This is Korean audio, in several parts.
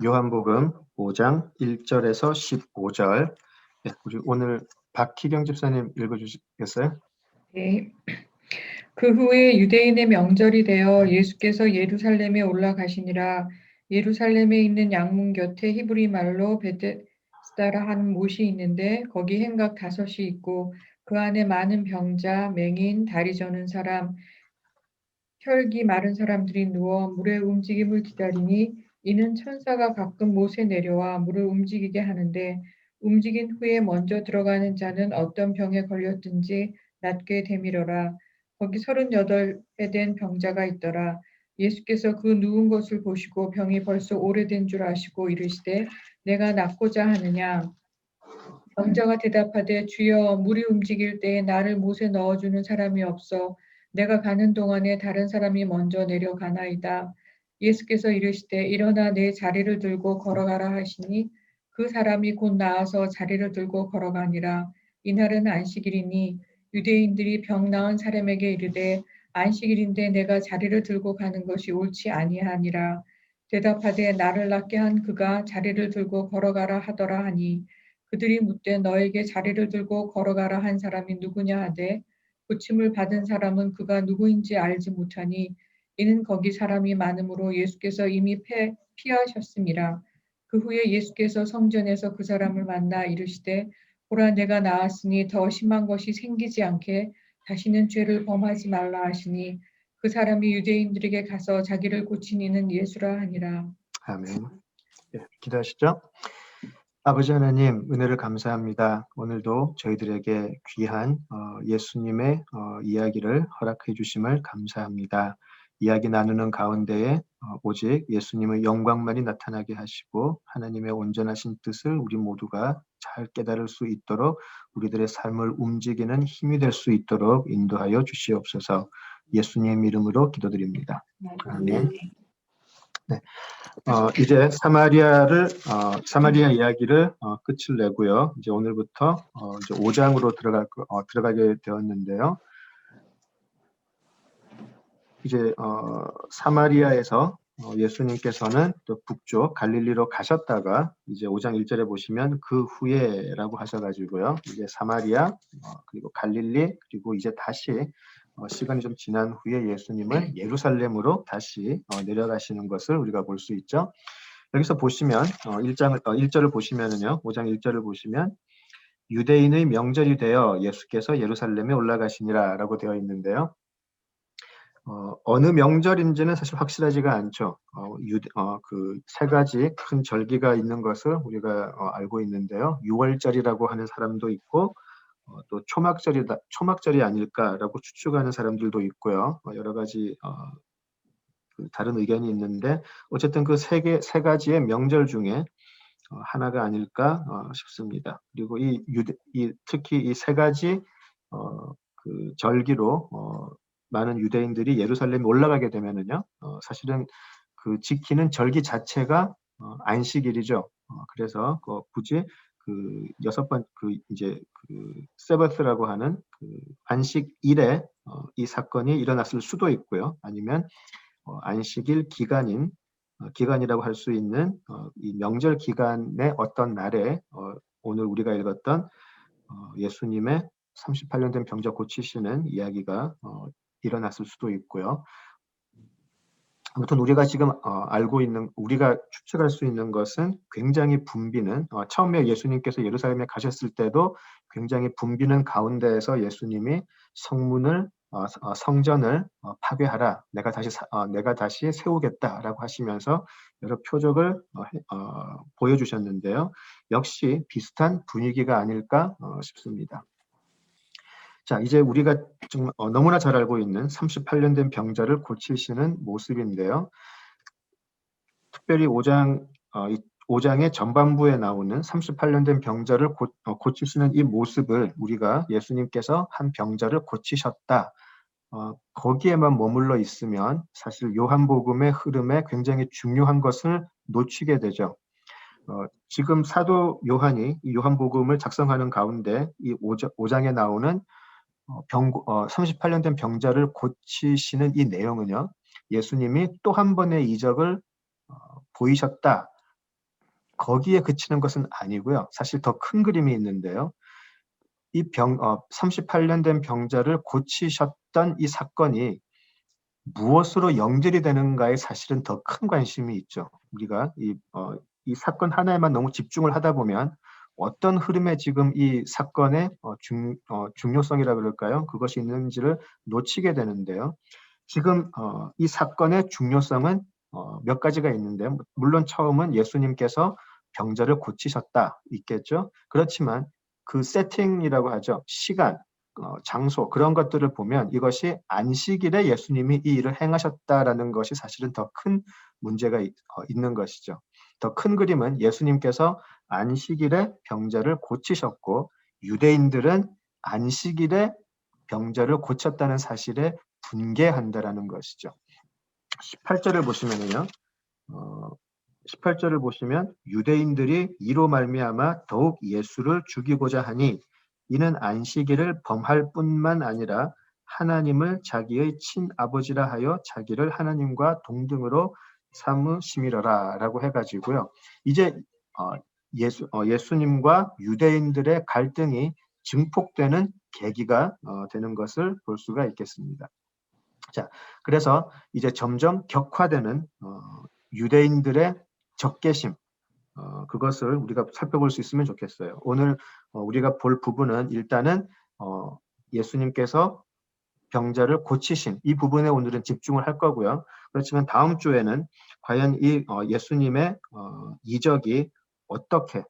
요한복음 5장 1절에서 15절. 우리 오늘 박희경 집사님 읽어주시겠어요? 네. 그 후에 유대인의 명절이 되어 예수께서 예루살렘에 올라가시니라. 예루살렘에 있는 양문 곁에 히브리 말로 베데스다라 하는 못이 있는데 거기 행각 5이 있고 그 안에 많은 병자, 맹인, 다리 저는 사람, 혈기 마른 사람들이 누워 물의 움직임을 기다리니 이는 천사가 가끔 못에 내려와 물을 움직이게 하는데 움직인 후에 먼저 들어가는 자는 어떤 병에 걸렸든지 낫게 되밀어라. 거기 38에 된 병자가 있더라. 예수께서 그 누운 것을 보시고 병이 벌써 오래된 줄 아시고 이르시되 내가 낫고자 하느냐. 병자가 대답하되 주여 물이 움직일 때에 나를 못에 넣어주는 사람이 없어 내가 가는 동안에 다른 사람이 먼저 내려가나이다. 예수께서 이르시되 일어나 내 자리를 들고 걸어가라 하시니 그 사람이 곧 나아서 자리를 들고 걸어가니라. 이날은 안식일이니 유대인들이 병 나은 사람에게 이르되 안식일인데 내가 자리를 들고 가는 것이 옳지 아니하니라. 대답하되 나를 낫게 한 그가 자리를 들고 걸어가라 하더라 하니 그들이 묻되 너에게 자리를 들고 걸어가라 한 사람이 누구냐 하되 고침을 받은 사람은 그가 누구인지 알지 못하니 이는 거기 사람이 많으므로 예수께서 이미 피하셨음이라. 그 후에 예수께서 성전에서 그 사람을 만나 이르시되 보라 내가 나았으니 더 심한 것이 생기지 않게 다시는 죄를 범하지 말라 하시니 그 사람이 유대인들에게 가서 자기를 고친 이는 예수라 하니라. 아멘. 기도하시죠. 아버지 하나님, 은혜를 감사합니다. 오늘도 저희들에게 귀한 예수님의 이야기를 허락해 주심을 감사합니다. 이야기 나누는 가운데에 오직 예수님의 영광만이 나타나게 하시고 하나님의 온전하신 뜻을 우리 모두가 잘 깨달을 수 있도록 우리들의 삶을 움직이는 힘이 될 수 있도록 인도하여 주시옵소서. 예수님 이름으로 기도드립니다. 아멘. 네. 이제 사마리아 이야기를 끝을 내고요. 이제 오늘부터 이제 5장으로 들어가게 되었는데요. 이제 사마리아에서 예수님께서는 또 북쪽 갈릴리로 가셨다가 이제 5장 1절에 보시면 그 후에라고 하셔가지고요. 이제 사마리아 그리고 갈릴리 그리고 이제 다시 시간이 좀 지난 후에 예수님은 예루살렘으로 다시 내려가시는 것을 우리가 볼 수 있죠. 여기서 보시면 1절을 보시면은요. 5장 1절을 보시면 유대인의 명절이 되어 예수께서 예루살렘에 올라가시니라라고 되어 있는데요. 어느 명절인지는 사실 확실하지가 않죠. 그 세 가지 큰 절기가 있는 것을 우리가 알고 있는데요. 6월절이라고 하는 사람도 있고 또 초막절이 아닐까라고 추측하는 사람들도 있고요. 여러 가지 다른 의견이 있는데 어쨌든 그 세 가지의 명절 중에 하나가 아닐까 싶습니다. 그리고 특히 이 세 가지 그 절기로 많은 유대인들이 예루살렘에 올라가게 되면은요, 사실은 그 지키는 절기 자체가 안식일이죠. 그래서 굳이 그 이제 그 세바스라고 하는 그 안식일에 이 사건이 일어났을 수도 있고요. 아니면 안식일 기간이라고 할 수 있는 이 명절 기간의 어떤 날에 오늘 우리가 읽었던 예수님의 38년 된 병자 고치시는 이야기가 일어났을 수도 있고요. 아무튼 우리가 지금 우리가 추측할 수 있는 것은 굉장히 붐비는 처음에 예수님께서 예루살렘에 가셨을 때도 굉장히 붐비는 가운데에서 예수님이 성전을 파괴하라. 내가 다시 세우겠다라고 하시면서 여러 표적을 보여주셨는데요. 역시 비슷한 분위기가 아닐까 싶습니다. 자, 이제 우리가 정말 너무나 잘 알고 있는 38년 된 병자를 고치시는 모습인데요. 특별히 5장의 전반부에 나오는 38년 된 병자를 고치시는 이 모습을 우리가 예수님께서 한 병자를 고치셨다. 거기에만 머물러 있으면 사실 요한복음의 흐름에 굉장히 중요한 것을 놓치게 되죠. 지금 사도 요한이 이 요한복음을 작성하는 가운데 이 5장에 나오는 38년 된 병자를 고치시는 이 내용은요. 예수님이 또 한 번의 이적을 보이셨다. 거기에 그치는 것은 아니고요. 사실 더 큰 그림이 있는데요. 이 38년 된 병자를 고치셨던 이 사건이 무엇으로 연결이 되는가에 사실은 더 큰 관심이 있죠. 우리가 이 사건 하나에만 너무 집중을 하다 보면 어떤 흐름에 지금 이 사건의 중요성이라 그럴까요? 그것이 있는지를 놓치게 되는데요. 지금 이 사건의 중요성은 몇 가지가 있는데요. 물론 처음은 예수님께서 병자를 고치셨다 있겠죠. 그렇지만 그 세팅이라고 하죠. 시간, 장소 그런 것들을 보면 이것이 안식일에 예수님이 이 일을 행하셨다라는 것이 사실은 더 큰 문제가 있는 것이죠. 더 큰 그림은 예수님께서 안식일에 병자를 고치셨고 유대인들은 안식일에 병자를 고쳤다는 사실에 분개한다라는 것이죠. 18절을 보시면은요. 18절을 보시면 유대인들이 이로 말미암아 더욱 예수를 죽이고자 하니 이는 안식일을 범할 뿐만 아니라 하나님을 자기의 친아버지라 하여 자기를 하나님과 동등으로 삼으심이라라고 해가지고요. 이제 예수님과 유대인들의 갈등이 증폭되는 계기가 되는 것을 볼 수가 있겠습니다. 자, 그래서 이제 점점 격화되는 유대인들의 적개심, 그것을 우리가 살펴볼 수 있으면 좋겠어요. 오늘 우리가 볼 부분은 일단은 예수님께서 병자를 고치신 이 부분에 오늘은 집중을 할 거고요. 그렇지만 다음 주에는 과연 이 예수님의 이적이 어떻게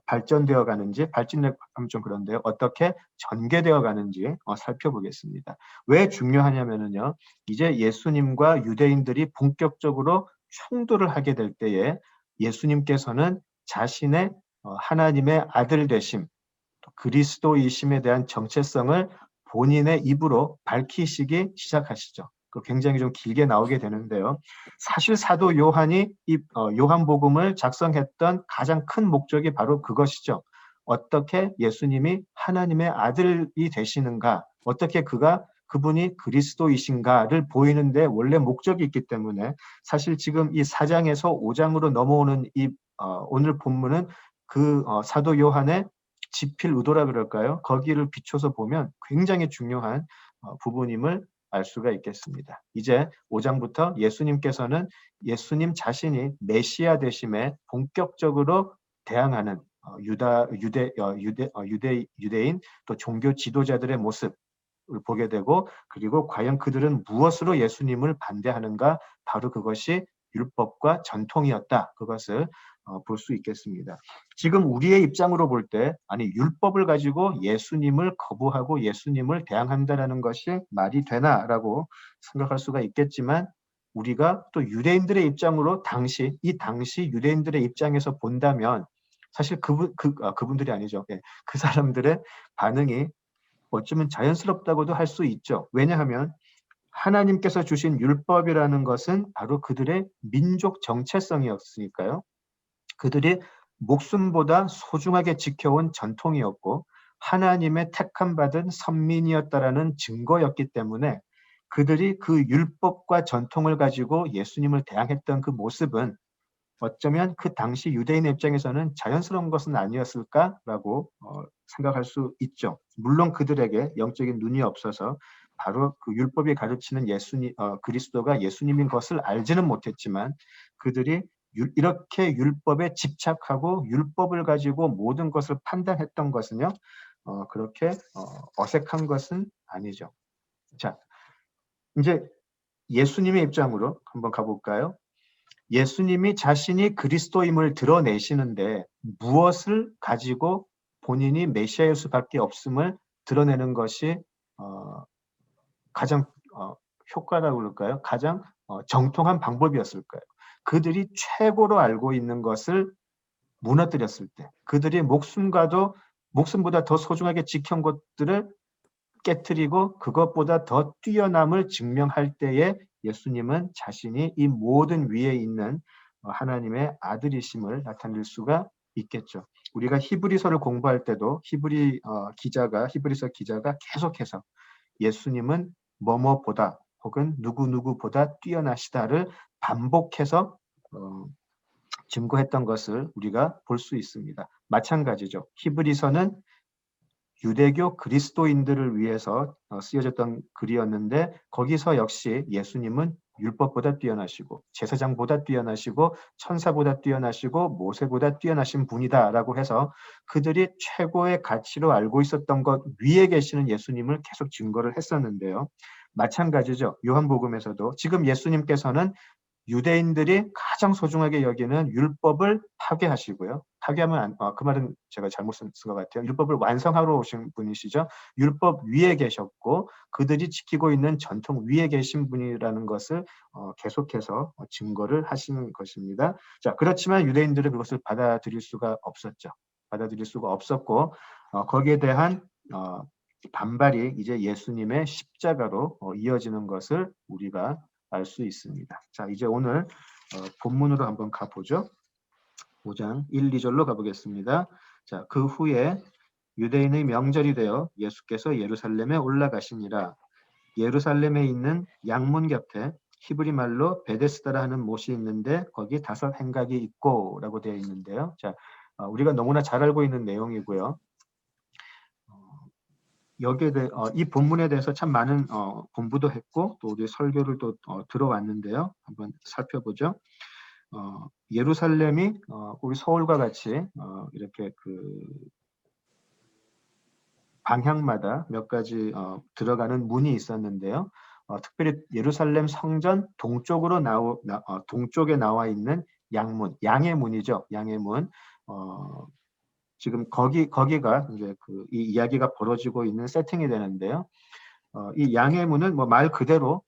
발전되어 가는지, 발전하면 좀 그런데요. 어떻게 전개되어 가는지 살펴보겠습니다. 왜 중요하냐면요. 이제 예수님과 유대인들이 본격적으로 충돌을 하게 될 때에 예수님께서는 자신의 하나님의 아들 되심, 그리스도이심에 대한 정체성을 본인의 입으로 밝히시기 시작하시죠. 굉장히 좀 길게 나오게 되는데요. 사실 사도 요한이 이 요한복음을 작성했던 가장 큰 목적이 바로 그것이죠. 어떻게 예수님이 하나님의 아들이 되시는가, 어떻게 그분이 그리스도이신가를 보이는데 원래 목적이 있기 때문에 사실 지금 이 4장에서 5장으로 넘어오는 이 오늘 본문은 그 사도 요한의 지필 의도라 그럴까요? 거기를 비춰서 보면 굉장히 중요한 부분임을 알 수가 있겠습니다. 이제 5장부터 예수님께서는 예수님 자신이 메시아 되심에 본격적으로 대항하는 유대인 또 종교 지도자들의 모습을 보게 되고 그리고 과연 그들은 무엇으로 예수님을 반대하는가? 바로 그것이 율법과 전통이었다. 그것을 볼 수 있겠습니다. 지금 우리의 입장으로 볼 때 아니 율법을 가지고 예수님을 거부하고 예수님을 대항한다라는 것이 말이 되나라고 생각할 수가 있겠지만 우리가 또 유대인들의 입장으로 당시 유대인들의 입장에서 본다면 사실 그분들이 아니죠. 예, 그 사람들의 반응이 어쩌면 자연스럽다고도 할 수 있죠. 왜냐하면 하나님께서 주신 율법이라는 것은 바로 그들의 민족 정체성이었으니까요. 그들이 목숨보다 소중하게 지켜온 전통이었고 하나님의 택함 받은 선민이었다라는 증거였기 때문에 그들이 그 율법과 전통을 가지고 예수님을 대항했던 그 모습은 어쩌면 그 당시 유대인의 입장에서는 자연스러운 것은 아니었을까라고 생각할 수 있죠. 물론 그들에게 영적인 눈이 없어서 바로 그 율법이 가르치는 그리스도가 예수님인 것을 알지는 못했지만 그들이 이렇게 율법에 집착하고 율법을 가지고 모든 것을 판단했던 것은요. 그렇게 어색한 것은 아니죠. 자, 이제 예수님의 입장으로 한번 가볼까요? 예수님이 자신이 그리스도임을 드러내시는데 무엇을 가지고 본인이 메시아일 수밖에 없음을 드러내는 것이 가장 효과라고 그럴까요? 가장 정통한 방법이었을까요? 그들이 최고로 알고 있는 것을 무너뜨렸을 때 그들이 목숨보다 더 소중하게 지킨 것들을 깨트리고 그것보다 더 뛰어남을 증명할 때에 예수님은 자신이 이 모든 위에 있는 하나님의 아들이심을 나타낼 수가 있겠죠. 우리가 히브리서를 공부할 때도 히브리서 기자가 계속해서 예수님은 뭐뭐보다 혹은 누구누구보다 뛰어나시다를 반복해서 증거했던 것을 우리가 볼 수 있습니다. 마찬가지죠. 히브리서는 유대교 그리스도인들을 위해서 쓰여졌던 글이었는데 거기서 역시 예수님은 율법보다 뛰어나시고 제사장보다 뛰어나시고 천사보다 뛰어나시고 모세보다 뛰어나신 분이다라고 해서 그들이 최고의 가치로 알고 있었던 것 위에 계시는 예수님을 계속 증거를 했었는데요. 마찬가지죠. 요한복음에서도 지금 예수님께서는 유대인들이 가장 소중하게 여기는 율법을 파괴하시고요. 파괴하면 그 말은 제가 잘못 쓴 것 같아요. 율법을 완성하러 오신 분이시죠. 율법 위에 계셨고 그들이 지키고 있는 전통 위에 계신 분이라는 것을 계속해서 증거를 하시는 것입니다. 자, 그렇지만 유대인들은 그것을 받아들일 수가 없었죠. 받아들일 수가 없었고 거기에 대한 반발이 이제 예수님의 십자가로 이어지는 것을 우리가 알 수 있습니다. 자, 이제 오늘 본문으로 한번 가보죠. 5장 1, 2절로 가보겠습니다. 자, 그 후에 유대인의 명절이 되어 예수께서 예루살렘에 올라가시니라. 예루살렘에 있는 양문 곁에 히브리 말로 베데스다라 하는 못이 있는데 거기 5 행각이 있고 라고 되어 있는데요. 자, 우리가 너무나 잘 알고 있는 내용이고요. 여기에 대해 이 본문에 대해서 참 많은 공부도 했고 또 우리 설교를 또 들어왔는데요. 한번 살펴보죠. 예루살렘이 우리 서울과 같이 이렇게 그 방향마다 몇 가지 들어가는 문이 있었는데요. 특별히 예루살렘 성전 동쪽에 나와 있는 양문, 양의 문이죠. 양의 문. 지금 거기가 이제 이 이야기가 벌어지고 있는 세팅이 되는데요. 이 양의 문은 뭐 말 그대로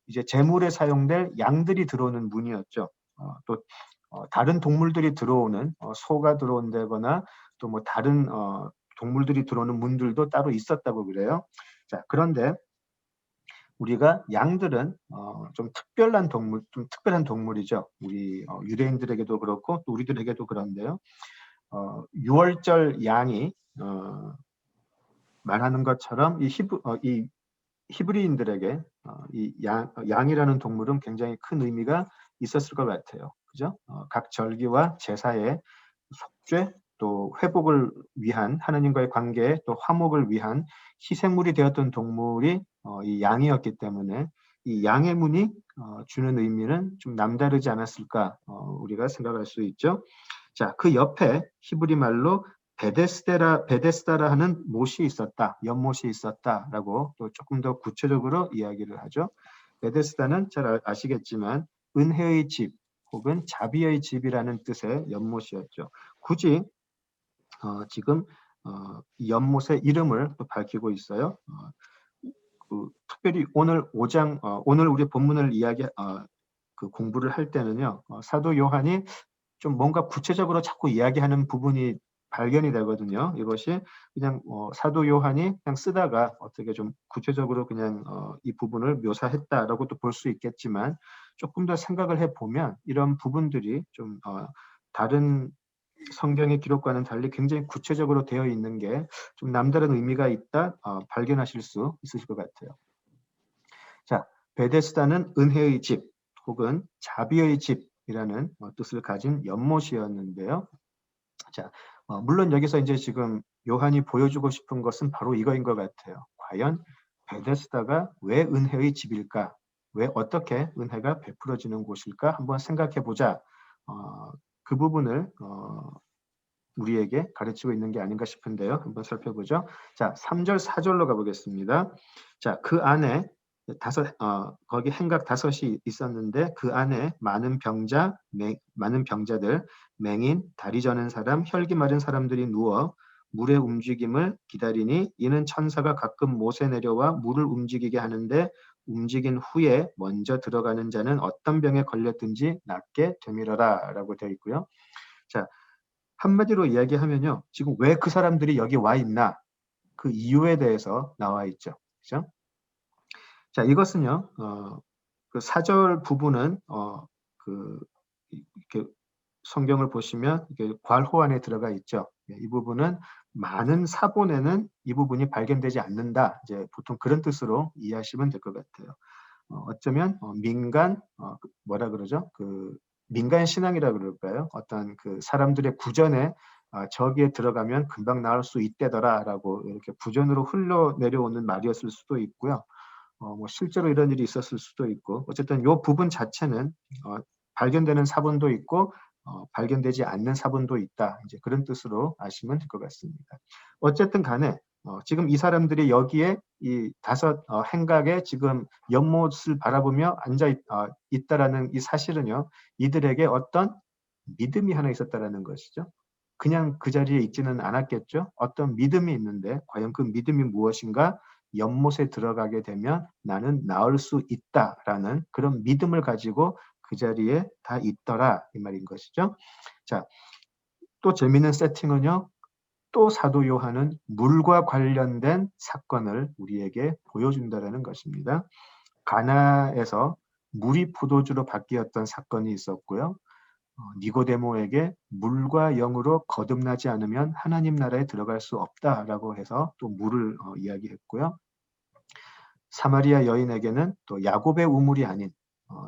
이제 제물에 사용될 양들이 들어오는 문이었죠. 또 다른 동물들이 들어오는 소가 들어온다거나 또 뭐 다른 동물들이 들어오는 문들도 따로 있었다고 그래요. 자, 그런데 우리가 양들은 좀 특별한 동물이죠. 우리 유대인들에게도 그렇고 또 우리들에게도 그런데요. 유월절 양이 말하는 것처럼 이 히브리인들에게 이 양이라는 동물은 굉장히 큰 의미가 있었을 것 같아요. 그죠? 각 절기와 제사의 속죄 또 회복을 위한 하나님과의 관계에 또 화목을 위한 희생물이 되었던 동물이 이 양이었기 때문에 이 양의 문이 주는 의미는 좀 남다르지 않았을까 우리가 생각할 수 있죠. 자, 그 옆에 히브리 말로 베데스다라 하는 못이 있었다, 연못이 있었다라고 또 조금 더 구체적으로 이야기를 하죠. 베데스다는 잘 아시겠지만 은혜의 집 혹은 자비의 집이라는 뜻의 연못이었죠. 굳이 지금 이 연못의 이름을 또 밝히고 있어요. 특별히 오늘 5장 오늘 우리 본문을 그 공부를 할 때는요. 사도 요한이 좀 뭔가 구체적으로 자꾸 이야기하는 부분이 발견이 되거든요. 이것이 그냥 사도 요한이 그냥 쓰다가 어떻게 좀 구체적으로 그냥 이 부분을 묘사했다라고도 볼 수 있겠지만 조금 더 생각을 해보면 이런 부분들이 좀 다른 성경의 기록과는 달리 굉장히 구체적으로 되어 있는 게 좀 남다른 의미가 있다 발견하실 수 있으실 것 같아요. 자, 베데스다는 은혜의 집 혹은 자비의 집이라는 뜻을 가진 연못이었는데요. 자, 물론 여기서 이제 지금 요한이 보여주고 싶은 것은 바로 이거인 것 같아요. 과연 베데스다가 왜 은혜의 집일까? 왜 어떻게 은혜가 베풀어지는 곳일까? 한번 생각해 보자. 그 부분을 우리에게 가르치고 있는 게 아닌가 싶은데요. 한번 살펴보죠. 자, 3절, 4절로 가보겠습니다. 자, 그 안에 거기 행각 5이 있었는데 그 안에 많은 병자들, 맹인, 다리 저는 사람, 혈기 마른 사람들이 누워 물의 움직임을 기다리니 이는 천사가 가끔 못에 내려와 물을 움직이게 하는데 움직인 후에 먼저 들어가는 자는 어떤 병에 걸렸든지 낫게 되밀어라 라고 되어 있고요. 자, 한마디로 이야기하면요. 지금 왜 그 사람들이 여기 와 있나? 그 이유에 대해서 나와 있죠. 그죠? 자, 이것은요. 그 4절 부분은 이렇게 성경을 보시면 이렇게 괄호 안에 들어가 있죠. 이 부분은 많은 사본에는 이 부분이 발견되지 않는다. 이제 보통 그런 뜻으로 이해하시면 될 것 같아요. 어쩌면 민간 뭐라 그러죠? 그 민간 신앙이라 그럴까요? 어떤 그 사람들의 구전에 저기에 들어가면 금방 나올 수 있대더라라고 이렇게 구전으로 흘러내려오는 말이었을 수도 있고요. 뭐 실제로 이런 일이 있었을 수도 있고 어쨌든 이 부분 자체는 발견되는 사본도 있고 발견되지 않는 사본도 있다. 이제 그런 뜻으로 아시면 될 것 같습니다. 어쨌든 간에 지금 이 사람들이 여기에 이 다섯 행각에 지금 연못을 바라보며 앉아 있다라는 이 사실은요. 이들에게 어떤 믿음이 하나 있었다라는 것이죠. 그냥 그 자리에 있지는 않았겠죠. 어떤 믿음이 있는데 과연 그 믿음이 무엇인가? 연못에 들어가게 되면 나는 나을 수 있다라는 그런 믿음을 가지고 그 자리에 다 있더라 이 말인 것이죠. 자, 또 재미있는 세팅은요. 또 사도 요한은 물과 관련된 사건을 우리에게 보여준다라는 것입니다. 가나에서 물이 포도주로 바뀌었던 사건이 있었고요. 니고데모에게 물과 영으로 거듭나지 않으면 하나님 나라에 들어갈 수 없다라고 해서 또 물을 이야기했고요. 사마리아 여인에게는 또 야곱의 우물이 아닌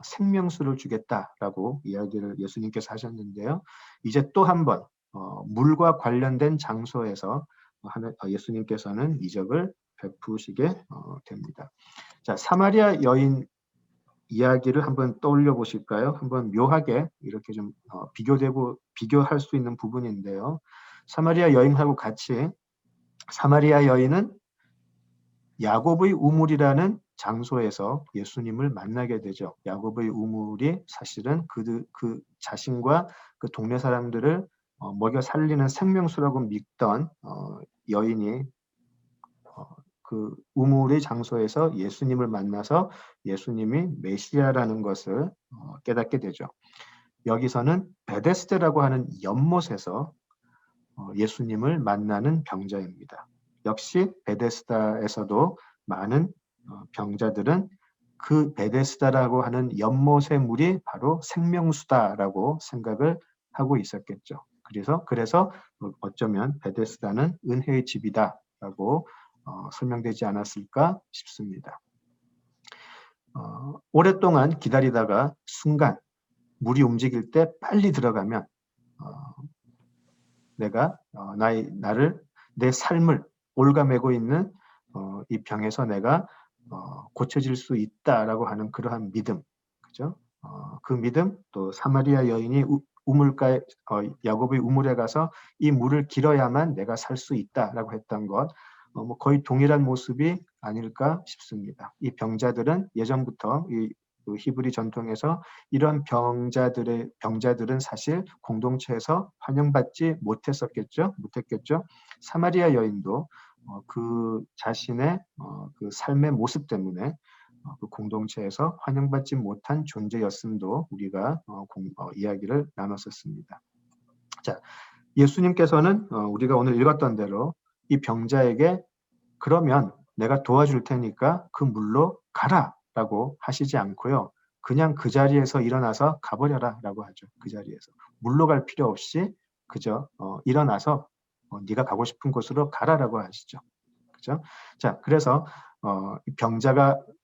생명수를 주겠다라고 이야기를 예수님께서 하셨는데요. 이제 또 한 번 물과 관련된 장소에서 예수님께서는 이적을 베푸시게 됩니다. 자, 사마리아 여인 이야기를 한번 떠올려 보실까요? 한번 묘하게 이렇게 좀 비교할 수 있는 부분인데요. 사마리아 여인하고 같이 사마리아 여인은 야곱의 우물이라는 장소에서 예수님을 만나게 되죠. 야곱의 우물이 사실은 그 자신과 그 동네 사람들을 먹여 살리는 생명수라고 믿던 여인이 그 우물의 장소에서 예수님을 만나서 예수님이 메시아라는 것을 깨닫게 되죠. 여기서는 베데스다라고 하는 연못에서 예수님을 만나는 병자입니다. 역시 베데스다에서도 많은 병자들은 그 베데스다라고 하는 연못의 물이 바로 생명수다라고 생각을 하고 있었겠죠. 그래서 어쩌면 베데스다는 은혜의 집이다라고 설명되지 않았을까 싶습니다. 오랫동안 기다리다가 순간 물이 움직일 때 빨리 들어가면 내가 내 삶을 올가매고 있는 이 병에서 내가 고쳐질 수 있다라고 하는 그러한 믿음, 그죠? 그 믿음 또 사마리아 여인이 우물가에 야곱의 우물에 가서 이 물을 길어야만 내가 살 수 있다라고 했던 것, 뭐 거의 동일한 모습이 아닐까 싶습니다. 이 병자들은 예전부터 그 히브리 전통에서 이런 병자들은 사실 공동체에서 환영받지 못했겠죠. 사마리아 여인도 그 자신의 그 삶의 모습 때문에 그 공동체에서 환영받지 못한 존재였음도 우리가 이야기를 나눴었습니다. 자, 예수님께서는 우리가 오늘 읽었던 대로 이 병자에게 그러면 내가 도와줄 테니까 그 물로 가라라고 하시지 않고요. 그냥 그 자리에서 일어나서 가버려라 라고 하죠. 그 자리에서. 물로 갈 필요 없이 그저 일어나서 네가 가고 싶은 곳으로 가라라고 하시죠. 그죠? 자, 그래서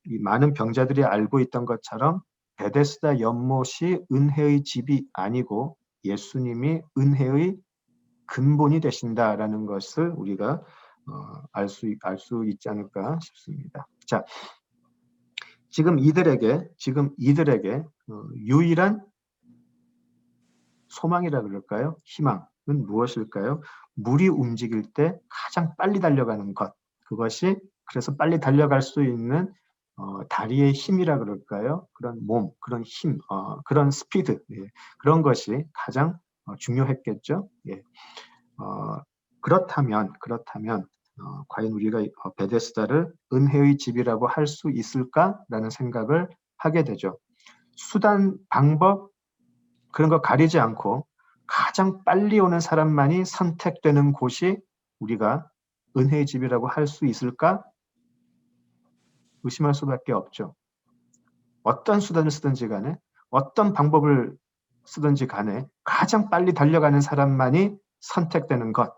이 많은 병자들이 알고 있던 것처럼 베데스다 연못이 은혜의 집이 아니고 예수님이 은혜의 근본이 되신다라는 것을 우리가 알 수 있지 않을까 싶습니다. 자, 지금 이들에게 유일한 소망이라 그럴까요? 희망은 무엇일까요? 물이 움직일 때 가장 빨리 달려가는 것. 그것이 그래서 빨리 달려갈 수 있는 다리의 힘이라 그럴까요? 그런 몸, 그런 힘, 그런 스피드, 예, 그런 것이 가장 중요했겠죠. 예. 그렇다면 과연 우리가 베데스다를 은혜의 집이라고 할 수 있을까라는 생각을 하게 되죠. 수단, 방법 그런 거 가리지 않고 가장 빨리 오는 사람만이 선택되는 곳이 우리가 은혜의 집이라고 할 수 있을까? 의심할 수밖에 없죠. 어떤 수단을 쓰든지 간에 어떤 방법을 쓰든지 간에 가장 빨리 달려가는 사람만이 선택되는 것.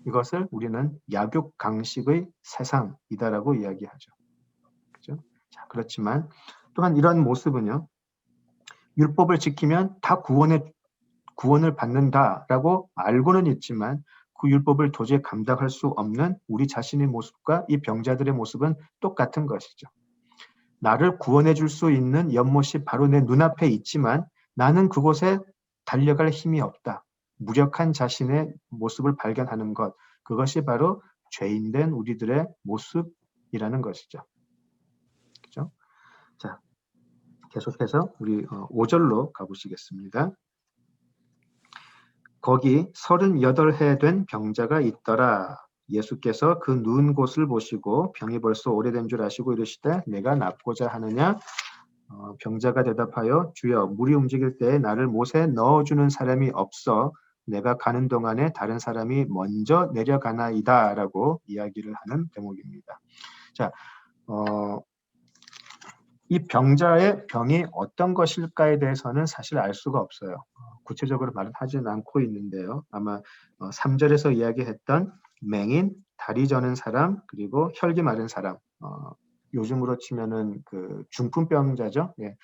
이것을 우리는 약육강식의 세상이다라고 이야기하죠. 그렇죠? 자, 그렇지만 또한 이런 모습은요. 율법을 지키면 다 구원을 받는다라고 알고는 있지만 그 율법을 도저히 감당할 수 없는 우리 자신의 모습과 이 병자들의 모습은 똑같은 것이죠. 나를 구원해 줄 수 있는 연못이 바로 내 눈앞에 있지만 나는 그곳에 달려갈 힘이 없다. 무력한 자신의 모습을 발견하는 것, 그것이 바로 죄인된 우리들의 모습이라는 것이죠. 그죠? 자, 계속해서 우리 5절로 가보시겠습니다. 거기 38해 된 병자가 있더라. 예수께서 그 누운 곳을 보시고 병이 벌써 오래된 줄 아시고 이르시되 내가 낫고자 하느냐? 병자가 대답하여 주여 물이 움직일 때에 나를 못에 넣어주는 사람이 없어 내가 가는 동안에 다른 사람이 먼저 내려가나이다 라고 이야기를 하는 대목입니다. 자, 이 병자의 병이 어떤 것일까에 대해서는 사실 알 수가 없어요. 구체적으로 말은 하지는 않고 있는데요. 아마 3절에서 이야기했던 맹인, 다리 저는 사람, 그리고 혈기 마른 사람, 요즘으로 치면은 그 중풍병자죠. 예.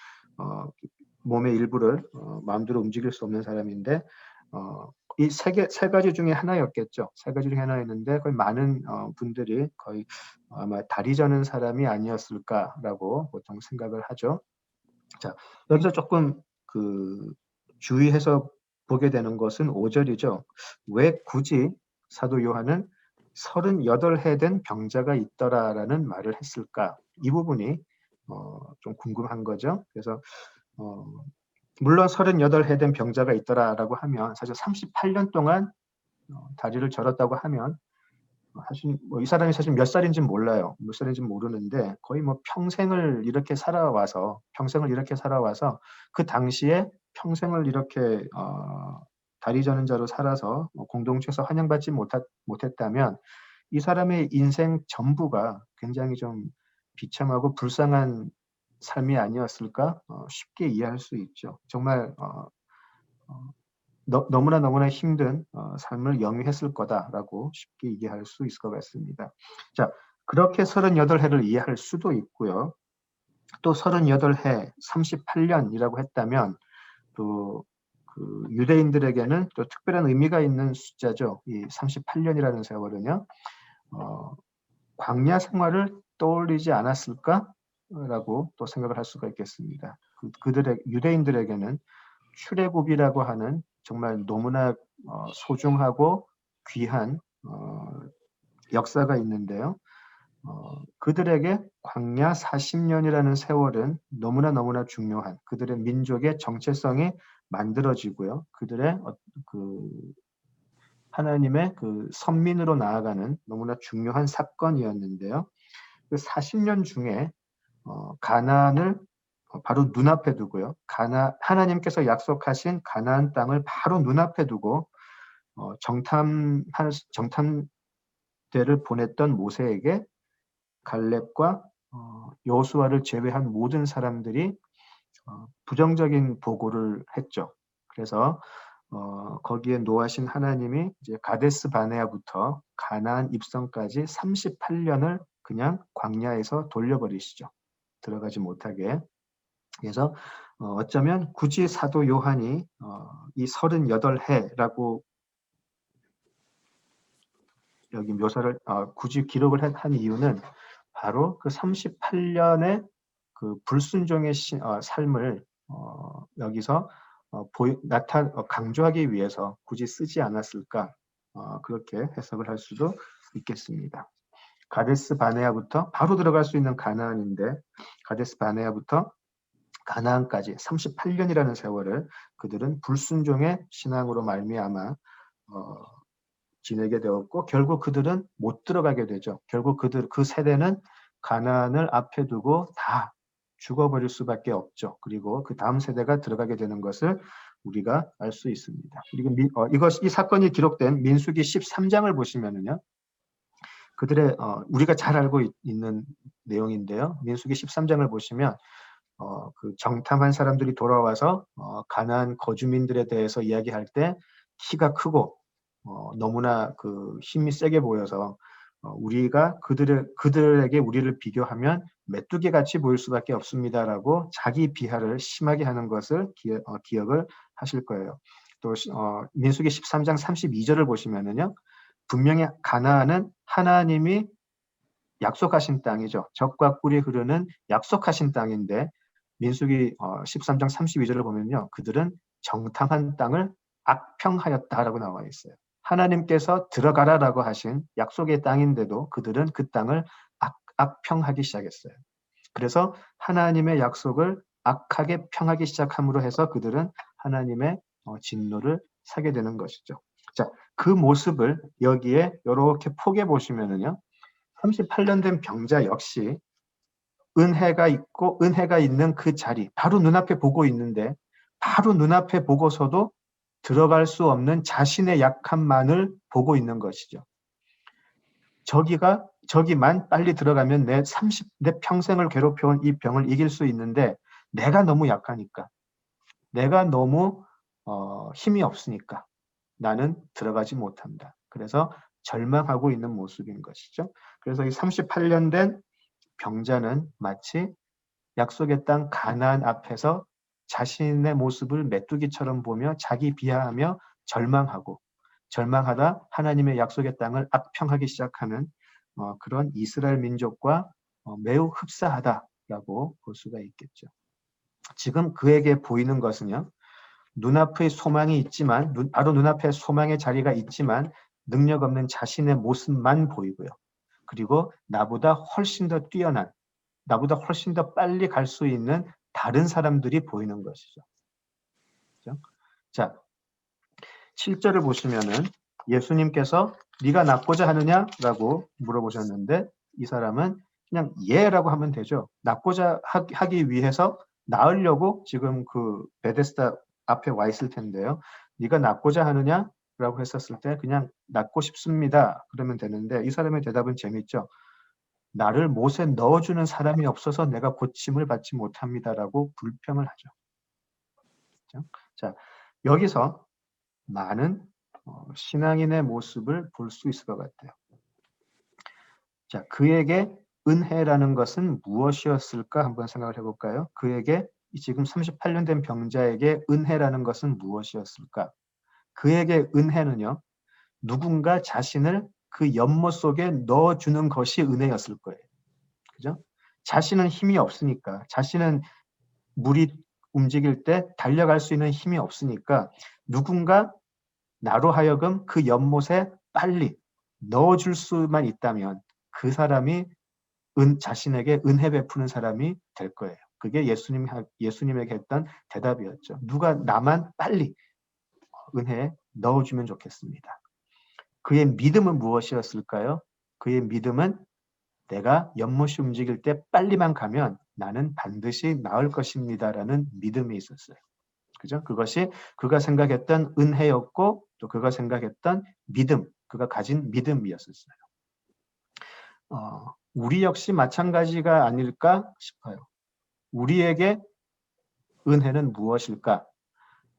몸의 일부를 마음대로 움직일 수 없는 사람인데 이 세 가지 중에 하나였겠죠. 세 가지 중에 하나였는데 거의 많은 분들이 거의 아마 다리 저는 사람이 아니었을까라고 보통 생각을 하죠. 자, 여기서 조금 그 주의해서 보게 되는 것은 5절이죠. 왜 굳이 사도 요한은 38해 된 병자가 있더라라는 말을 했을까? 이 부분이 좀 궁금한 거죠. 그래서 물론 38해 된 병자가 있더라라고 하면 사실 38년 동안 다리를 절었다고 하면 사실 이 사람이 사실 몇 살인지는 몰라요. 몇 살인지는 모르는데 거의 평생을 이렇게 살아와서 그 당시에 평생을 이렇게 다리 저는 자로 살아서 공동체에서 환영받지 못했다면 이 사람의 인생 전부가 굉장히 좀 비참하고 불쌍한 삶이 아니었을까 쉽게 이해할 수 있죠. 정말 너무나 힘든 삶을 영위했을 거다라고 쉽게 이해할 수 있을 것 같습니다. 자, 그렇게 38해를 이해할 수도 있고요. 또 38해, 38년이라고 했다면 또 그 유대인들에게는 또 특별한 의미가 있는 숫자죠. 이 38년이라는 세월은요. 광야 생활을 떠올리지 않았을까라고 또 생각을 할 수가 있겠습니다. 그들의 유대인들에게는 출애굽이라고 하는 정말 너무나 소중하고 귀한 역사가 있는데요. 그들에게 광야 40년이라는 세월은 너무나 중요한 그들의 민족의 정체성이 만들어지고요. 그들의 그 하나님의 그 선민으로 나아가는 너무나 중요한 사건이었는데요. 그 40년 중에 가나안을 바로 눈앞에 두고요. 하나님께서 약속하신 가나안 땅을 바로 눈앞에 두고 정탐대를 보냈던 모세에게 갈렙과 여호수아를 제외한 모든 사람들이 부정적인 보고를 했죠. 그래서 거기에 노하신 하나님이 이제 가데스 바네아부터 가나안 입성까지 38년을 그냥 광야에서 돌려버리시죠. 들어가지 못하게. 그래서 어쩌면 굳이 사도 요한이 이 38해라고 여기 묘사를 굳이 기록을 한 이유는 바로 그 38년의 그 불순종의 삶을 여기서 강조하기 위해서 굳이 쓰지 않았을까 그렇게 해석을 할 수도 있겠습니다. 가데스 바네아부터 바로 들어갈 수 있는 가나안인데 가데스 바네아부터 가나안까지 38년이라는 세월을 그들은 불순종의 신앙으로 말미암아 지내게 되었고 결국 그들은 못 들어가게 되죠. 결국 그 세대는 가나안을 앞에 두고 다 죽어버릴 수밖에 없죠. 그리고 그 다음 세대가 들어가게 되는 것을 우리가 알 수 있습니다. 그리고 이 사건이 기록된 민수기 13장을 보시면은요. 그들의 우리가 잘 알고 있는 내용인데요. 민수기 13장을 보시면 그 정탐한 사람들이 돌아와서 가나안 거주민들에 대해서 이야기할 때 키가 크고 너무나 그 힘이 세게 보여서 우리가 그들에게 우리를 비교하면 메뚜기 같이 보일 수밖에 없습니다라고 자기 비하를 심하게 하는 것을 기억을 하실 거예요. 또 민수기 13장 32절을 보시면은요. 분명히 가나안은 하나님이 약속하신 땅이죠. 젖과 꿀이 흐르는 약속하신 땅인데 민수기 13장 32절을 보면요. 그들은 정탐한 땅을 악평하였다라고 나와 있어요. 하나님께서 들어가라라고 하신 약속의 땅인데도 그들은 그 땅을 악평하기 시작했어요. 그래서 하나님의 약속을 악하게 평하기 시작함으로 해서 그들은 하나님의 진노를 사게 되는 것이죠. 자, 그 모습을 여기에 이렇게 포개 보시면은요. 38년 된 병자 역시 은혜가 있는 그 자리, 바로 눈앞에 보고 있는데, 바로 눈앞에 보고서도 들어갈 수 없는 자신의 약함만을 보고 있는 것이죠. 저기만 빨리 들어가면 내 평생을 괴롭혀온 이 병을 이길 수 있는데, 내가 너무 약하니까, 내가 너무 힘이 없으니까 나는 들어가지 못한다. 그래서 절망하고 있는 모습인 것이죠. 그래서 이 38년 된 병자는 마치 약속의 땅 가나안 앞에서 자신의 모습을 메뚜기처럼 보며 자기 비하하며 절망하다 하나님의 약속의 땅을 악평하기 시작하는 그런 이스라엘 민족과 매우 흡사하다라고 볼 수가 있겠죠. 지금 그에게 보이는 것은요. 눈앞의 소망이 있지만 바로 눈앞에 소망의 자리가 있지만 능력 없는 자신의 모습만 보이고요. 그리고 나보다 훨씬 더 뛰어난, 나보다 훨씬 더 빨리 갈 수 있는 다른 사람들이 보이는 것이죠. 그렇죠? 자, 7절을 보시면은 예수님께서 네가 낫고자 하느냐라고 물어보셨는데 이 사람은 그냥 예라고 하면 되죠. 낫고자 하기 위해서 나으려고 지금 그 베데스다 앞에 와 있을 텐데요. 네가 낫고자 하느냐라고 했었을 때 그냥 낫고 싶습니다. 그러면 되는데 이 사람의 대답은 재밌죠. 나를 못에 넣어주는 사람이 없어서 내가 고침을 받지 못합니다라고 불평을 하죠. 그렇죠? 자, 여기서 많은 신앙인의 모습을 볼 수 있을 것 같아요. 자, 그에게 은혜라는 것은 무엇이었을까 한번 생각을 해볼까요? 그에게 지금 38년 된 병자에게 은혜라는 것은 무엇이었을까? 그에게 은혜는요, 누군가 자신을 그 연못 속에 넣어주는 것이 은혜였을 거예요. 그죠? 자신은 힘이 없으니까, 자신은 물이 움직일 때 달려갈 수 있는 힘이 없으니까 누군가 나로 하여금 그 연못에 빨리 넣어줄 수만 있다면 그 사람이 자신에게 은혜 베푸는 사람이 될 거예요. 그게 예수님에게 했던 대답이었죠. 누가 나만 빨리 은혜에 넣어주면 좋겠습니다. 그의 믿음은 무엇이었을까요? 그의 믿음은 내가 연못이 움직일 때 빨리만 가면 나는 반드시 나을 것입니다라는 믿음이 있었어요. 그죠? 그것이 그가 생각했던 은혜였고 또 그가 생각했던 믿음, 그가 가진 믿음이었었어요. 우리 역시 마찬가지가 아닐까 싶어요. 우리에게 은혜는 무엇일까?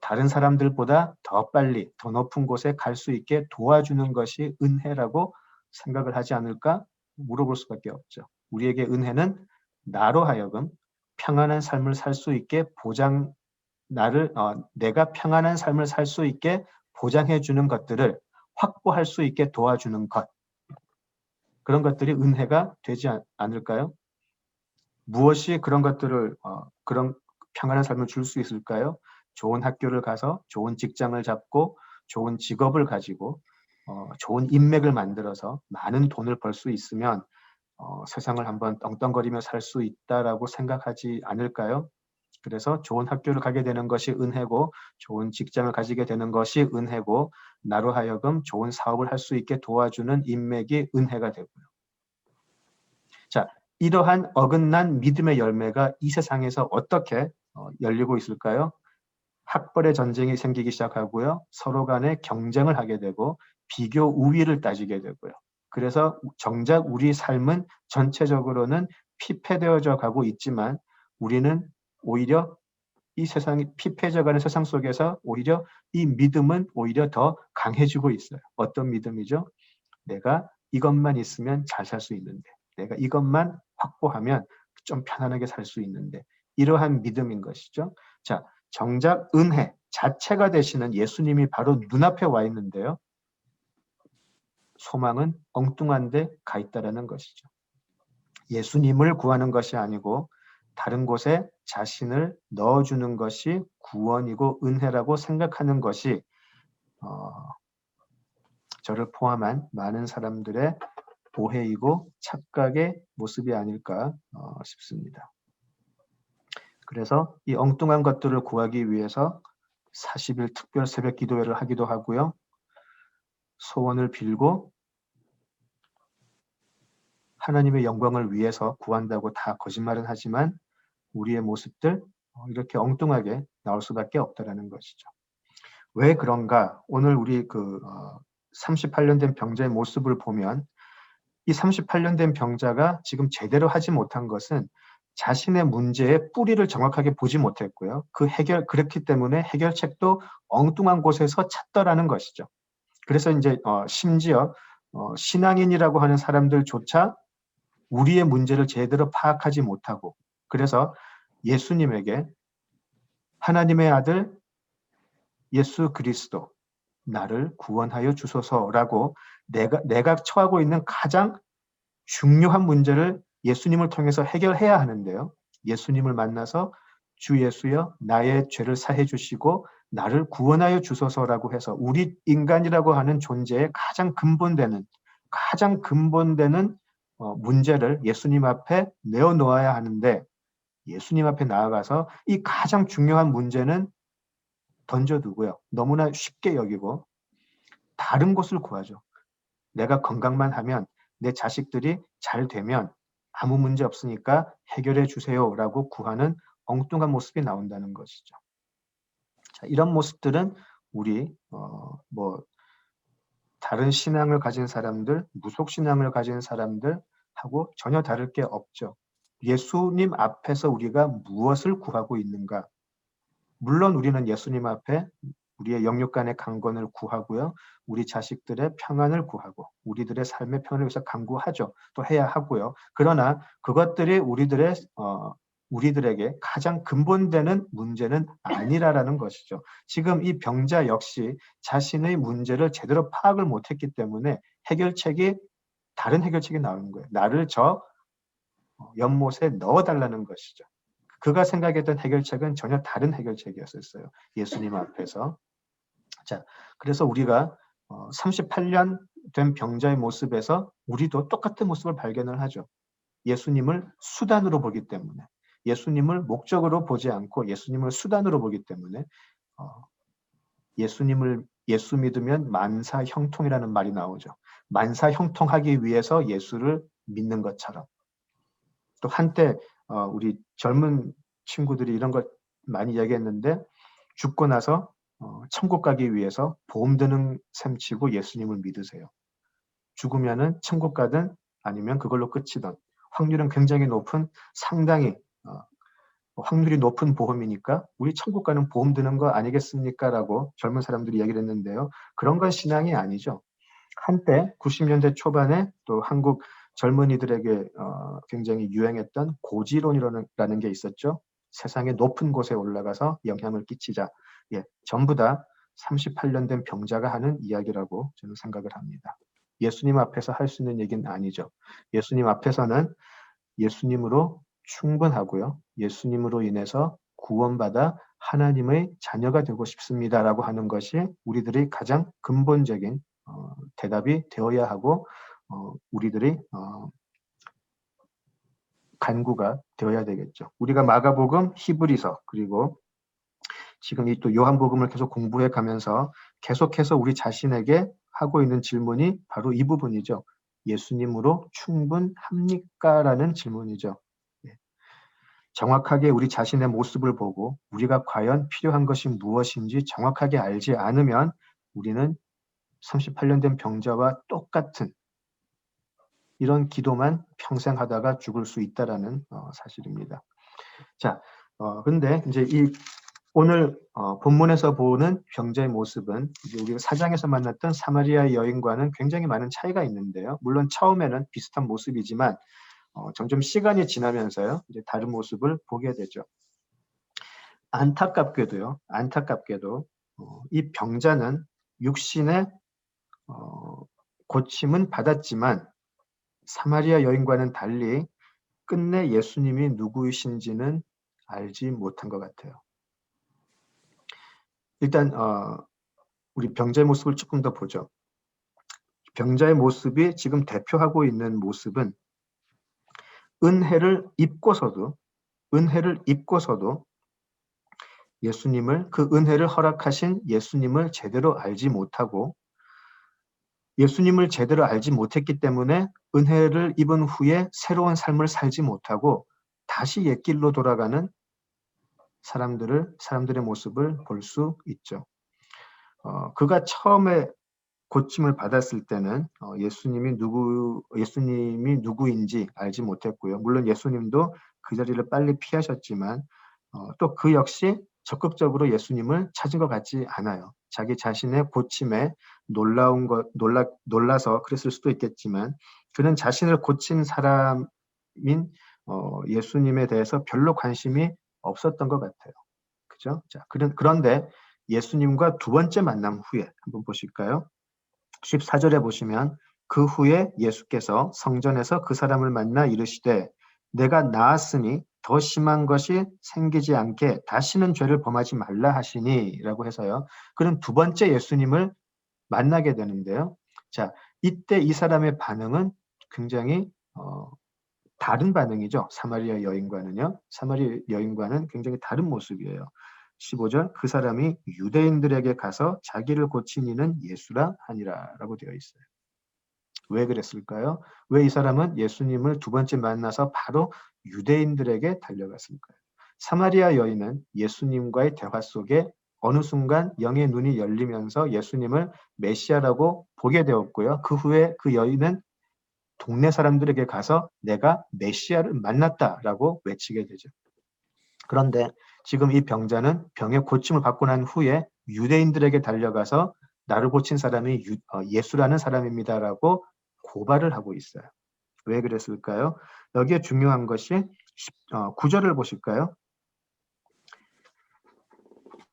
다른 사람들보다 더 빨리, 더 높은 곳에 갈 수 있게 도와주는 것이 은혜라고 생각을 하지 않을까? 물어볼 수밖에 없죠. 우리에게 은혜는 나로 하여금 평안한 삶을 살 수 있게 내가 평안한 삶을 살 수 있게 보장해 주는 것들을 확보할 수 있게 도와주는 것. 그런 것들이 은혜가 되지 않을까요? 무엇이 그런 것들을 그런 평안한 삶을 줄 수 있을까요? 좋은 학교를 가서 좋은 직장을 잡고 좋은 직업을 가지고 좋은 인맥을 만들어서 많은 돈을 벌 수 있으면 세상을 한번 떵떵거리며 살 수 있다라고 생각하지 않을까요? 그래서 좋은 학교를 가게 되는 것이 은혜고 좋은 직장을 가지게 되는 것이 은혜고 나로 하여금 좋은 사업을 할 수 있게 도와주는 인맥이 은혜가 되고요. 자, 이러한 어긋난 믿음의 열매가 이 세상에서 어떻게 열리고 있을까요? 학벌의 전쟁이 생기기 시작하고요. 서로 간에 경쟁을 하게 되고 비교 우위를 따지게 되고요. 그래서 정작 우리 삶은 전체적으로는 피폐되어져 가고 있지만 우리는 오히려 이 세상이 피폐해져가는 세상 속에서 오히려 이 믿음은 오히려 더 강해지고 있어요. 어떤 믿음이죠? 내가 이것만 있으면 잘 살 수 있는데 내가 이것만 확보하면 좀 편안하게 살 수 있는데 이러한 믿음인 것이죠. 자, 정작 은혜 자체가 되시는 예수님이 바로 눈앞에 와 있는데요. 소망은 엉뚱한 데 가 있다라는 것이죠. 예수님을 구하는 것이 아니고 다른 곳에 자신을 넣어주는 것이 구원이고 은혜라고 생각하는 것이 저를 포함한 많은 사람들의 오해이고 착각의 모습이 아닐까 싶습니다. 그래서 이 엉뚱한 것들을 구하기 위해서 40일 특별 새벽 기도회를 하기도 하고요. 소원을 빌고 하나님의 영광을 위해서 구한다고 다 거짓말은 하지만 우리의 모습들 이렇게 엉뚱하게 나올 수밖에 없다라는 것이죠. 왜 그런가? 오늘 우리 38년 된 병자의 모습을 보면 이 38년 된 병자가 지금 제대로 하지 못한 것은 자신의 문제의 뿌리를 정확하게 보지 못했고요. 그렇기 때문에 해결책도 엉뚱한 곳에서 찾더라는 것이죠. 그래서 이제 심지어 신앙인이라고 하는 사람들조차 우리의 문제를 제대로 파악하지 못하고 그래서 예수님에게 하나님의 아들 예수 그리스도 나를 구원하여 주소서라고 내가 처하고 있는 가장 중요한 문제를 예수님을 통해서 해결해야 하는데요. 예수님을 만나서 주 예수여 나의 죄를 사해 주시고 나를 구원하여 주소서라고 해서 우리 인간이라고 하는 존재의 가장 근본되는 문제를 예수님 앞에 내어놓아야 하는데 예수님 앞에 나아가서 이 가장 중요한 문제는 던져두고요. 너무나 쉽게 여기고 다른 곳을 구하죠. 내가 건강만 하면 내 자식들이 잘 되면 아무 문제 없으니까 해결해 주세요라고 구하는 엉뚱한 모습이 나온다는 것이죠. 자, 이런 모습들은 우리 다른 신앙을 가진 사람들, 무속 신앙을 가진 사람들하고 전혀 다를 게 없죠. 예수님 앞에서 우리가 무엇을 구하고 있는가? 물론 우리는 예수님 앞에 우리의 영육 간의 강건을 구하고요. 우리 자식들의 평안을 구하고 우리들의 삶의 평안을 위해서 간구하죠. 또 해야 하고요. 그러나 그것들이 우리들에게 가장 근본되는 문제는 아니라라는 것이죠. 지금 이 병자 역시 자신의 문제를 제대로 파악을 못했기 때문에 다른 해결책이 나오는 거예요. 나를 저 연못에 넣어달라는 것이죠. 그가 생각했던 해결책은 전혀 다른 해결책이었어요. 예수님 앞에서. 자, 그래서 우리가 38년 된 병자의 모습에서 우리도 똑같은 모습을 발견을 하죠. 예수님을 수단으로 보기 때문에, 예수님을 목적으로 보지 않고 예수님을 수단으로 보기 때문에 예수 믿으면 만사 형통이라는 말이 나오죠. 만사 형통하기 위해서 예수를 믿는 것처럼. 또 한때 우리 젊은 친구들이 이런 걸 많이 얘기했는데 죽고 나서 천국 가기 위해서 보험 드는 셈 치고 예수님을 믿으세요. 죽으면은 천국 가든 아니면 그걸로 끝이든 확률은 굉장히 높은 상당히 확률이 높은 보험이니까 우리 천국 가는 보험 드는 거 아니겠습니까? 라고 젊은 사람들이 얘기를 했는데요. 그런 건 신앙이 아니죠. 한때 90년대 초반에 또 한국 젊은이들에게 굉장히 유행했던 고지론이라는 게 있었죠. 세상의 높은 곳에 올라가서 영향을 끼치자. 예, 전부 다 38년 된 병자가 하는 이야기라고 저는 생각을 합니다. 예수님 앞에서 할 수 있는 얘기는 아니죠. 예수님 앞에서는 예수님으로 충분하고요. 예수님으로 인해서 구원받아 하나님의 자녀가 되고 싶습니다라고 하는 것이 우리들의 가장 근본적인 대답이 되어야 하고 우리들의 간구가 되어야 되겠죠. 우리가 마가복음, 히브리서 그리고 지금 이 또 요한복음을 계속 공부해 가면서 계속해서 우리 자신에게 하고 있는 질문이 바로 이 부분이죠. 예수님으로 충분합니까? 라는 질문이죠. 정확하게 우리 자신의 모습을 보고 우리가 과연 필요한 것이 무엇인지 정확하게 알지 않으면 우리는 38년 된 병자와 똑같은 이런 기도만 평생 하다가 죽을 수 있다라는 사실입니다. 자, 근데 이제 오늘 본문에서 보는 병자의 모습은 이제 우리가 4장에서 만났던 사마리아 여인과는 굉장히 많은 차이가 있는데요. 물론 처음에는 비슷한 모습이지만 점점 시간이 지나면서요, 이제 다른 모습을 보게 되죠. 안타깝게도 이 병자는 육신의 고침은 받았지만 사마리아 여인과는 달리 끝내 예수님이 누구이신지는 알지 못한 것 같아요. 일단 우리 병자의 모습을 조금 더 보죠. 병자의 모습이 지금 대표하고 있는 모습은 은혜를 입고서도 예수님을, 그 은혜를 허락하신 예수님을 제대로 알지 못하고, 예수님을 제대로 알지 못했기 때문에 은혜를 입은 후에 새로운 삶을 살지 못하고 다시 옛길로 돌아가는 사람들의 모습을 볼 수 있죠. 그가 처음에 고침을 받았을 때는 예수님이 누구인지 알지 못했고요. 물론 예수님도 그 자리를 빨리 피하셨지만 또 그 역시 적극적으로 예수님을 찾은 것 같지 않아요. 자기 자신의 고침에 놀라서 그랬을 수도 있겠지만 그는 자신을 고친 사람인 예수님에 대해서 별로 관심이 없었던 것 같아요. 그죠? 자, 그런데 예수님과 두 번째 만남 후에 한번 보실까요? 14절에 보시면 그 후에 예수께서 성전에서 그 사람을 만나 이르시되 내가 나았으니 더 심한 것이 생기지 않게 다시는 죄를 범하지 말라 하시니 라고 해서요. 그는 두 번째 예수님을 만나게 되는데요. 자, 이때 이 사람의 반응은 굉장히 다른 반응이죠. 사마리아 여인과는 굉장히 다른 모습이에요. 15절 그 사람이 유대인들에게 가서 자기를 고친 이는 예수라 하니라 라고 되어 있어요. 왜 그랬을까요? 왜 이 사람은 예수님을 두 번째 만나서 바로 유대인들에게 달려갔을까요? 사마리아 여인은 예수님과의 대화 속에 어느 순간 영의 눈이 열리면서 예수님을 메시아라고 보게 되었고요. 그 후에 그 여인은 동네 사람들에게 가서 내가 메시아를 만났다라고 외치게 되죠. 그런데 지금 이 병자는 병의 고침을 받고 난 후에 유대인들에게 달려가서 나를 고친 사람이 예수라는 사람입니다라고 고발을 하고 있어요. 왜 그랬을까요? 여기에 중요한 것이 9절을 보실까요?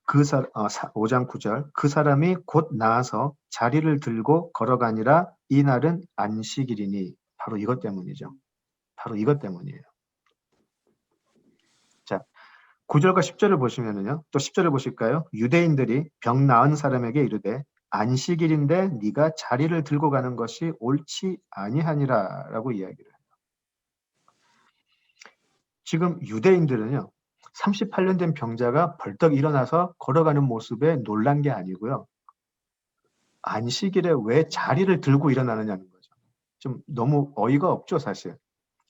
5장 9절 그 사람이 곧 나아서 자리를 들고 걸어가니라 이날은 안식일이니 바로 이것 때문이죠. 바로 이것 때문이에요. 자, 9절과 10절을 보시면은요. 또 10절을 보실까요? 유대인들이 병 나은 사람에게 이르되 안식일인데 네가 자리를 들고 가는 것이 옳지 아니하니라 라고 이야기를 해요. 지금 유대인들은요. 38년 된 병자가 벌떡 일어나서 걸어가는 모습에 놀란 게 아니고요. 안식일에 왜 자리를 들고 일어나느냐는 거죠. 좀 너무 어이가 없죠, 사실.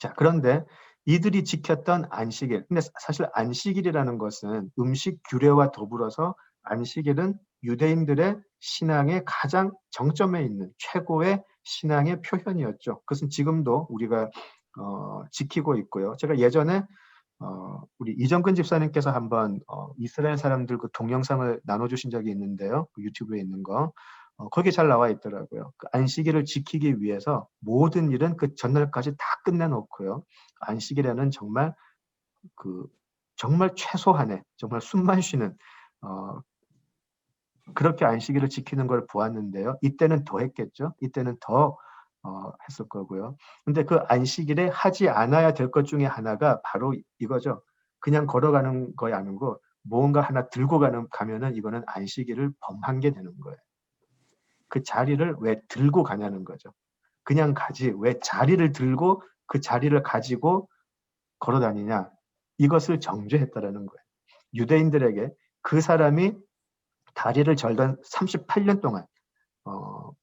자, 그런데 이들이 지켰던 안식일. 근데 사실 안식일이라는 것은 음식 규례와 더불어서 안식일은 유대인들의 신앙의 가장 정점에 있는 최고의 신앙의 표현이었죠. 그것은 지금도 우리가 지키고 있고요. 제가 예전에 우리 이정근 집사님께서 한번 이스라엘 사람들 그 동영상을 나눠주신 적이 있는데요. 그 유튜브에 있는 거. 거기에 잘 나와 있더라고요. 그 안식일을 지키기 위해서 모든 일은 그 전날까지 다 끝내놓고요. 안식일에는 정말 정말 최소한의 정말 숨만 쉬는 그렇게 안식일을 지키는 걸 보았는데요. 이때는 더 했겠죠. 이때는 더 했을 거고요. 근데 그 안식일에 하지 않아야 될 것 중에 하나가 바로 이거죠. 그냥 걸어가는 거이 아니고 뭔가 하나 들고 가면은 이거는 안식일을 범한 게 되는 거예요. 그 자리를 왜 들고 가냐는 거죠. 그냥 가지 왜 자리를 들고 그 자리를 가지고 걸어 다니냐. 이것을 정죄했다라는 거예요. 유대인들에게 그 사람이 다리를 절던 38년 동안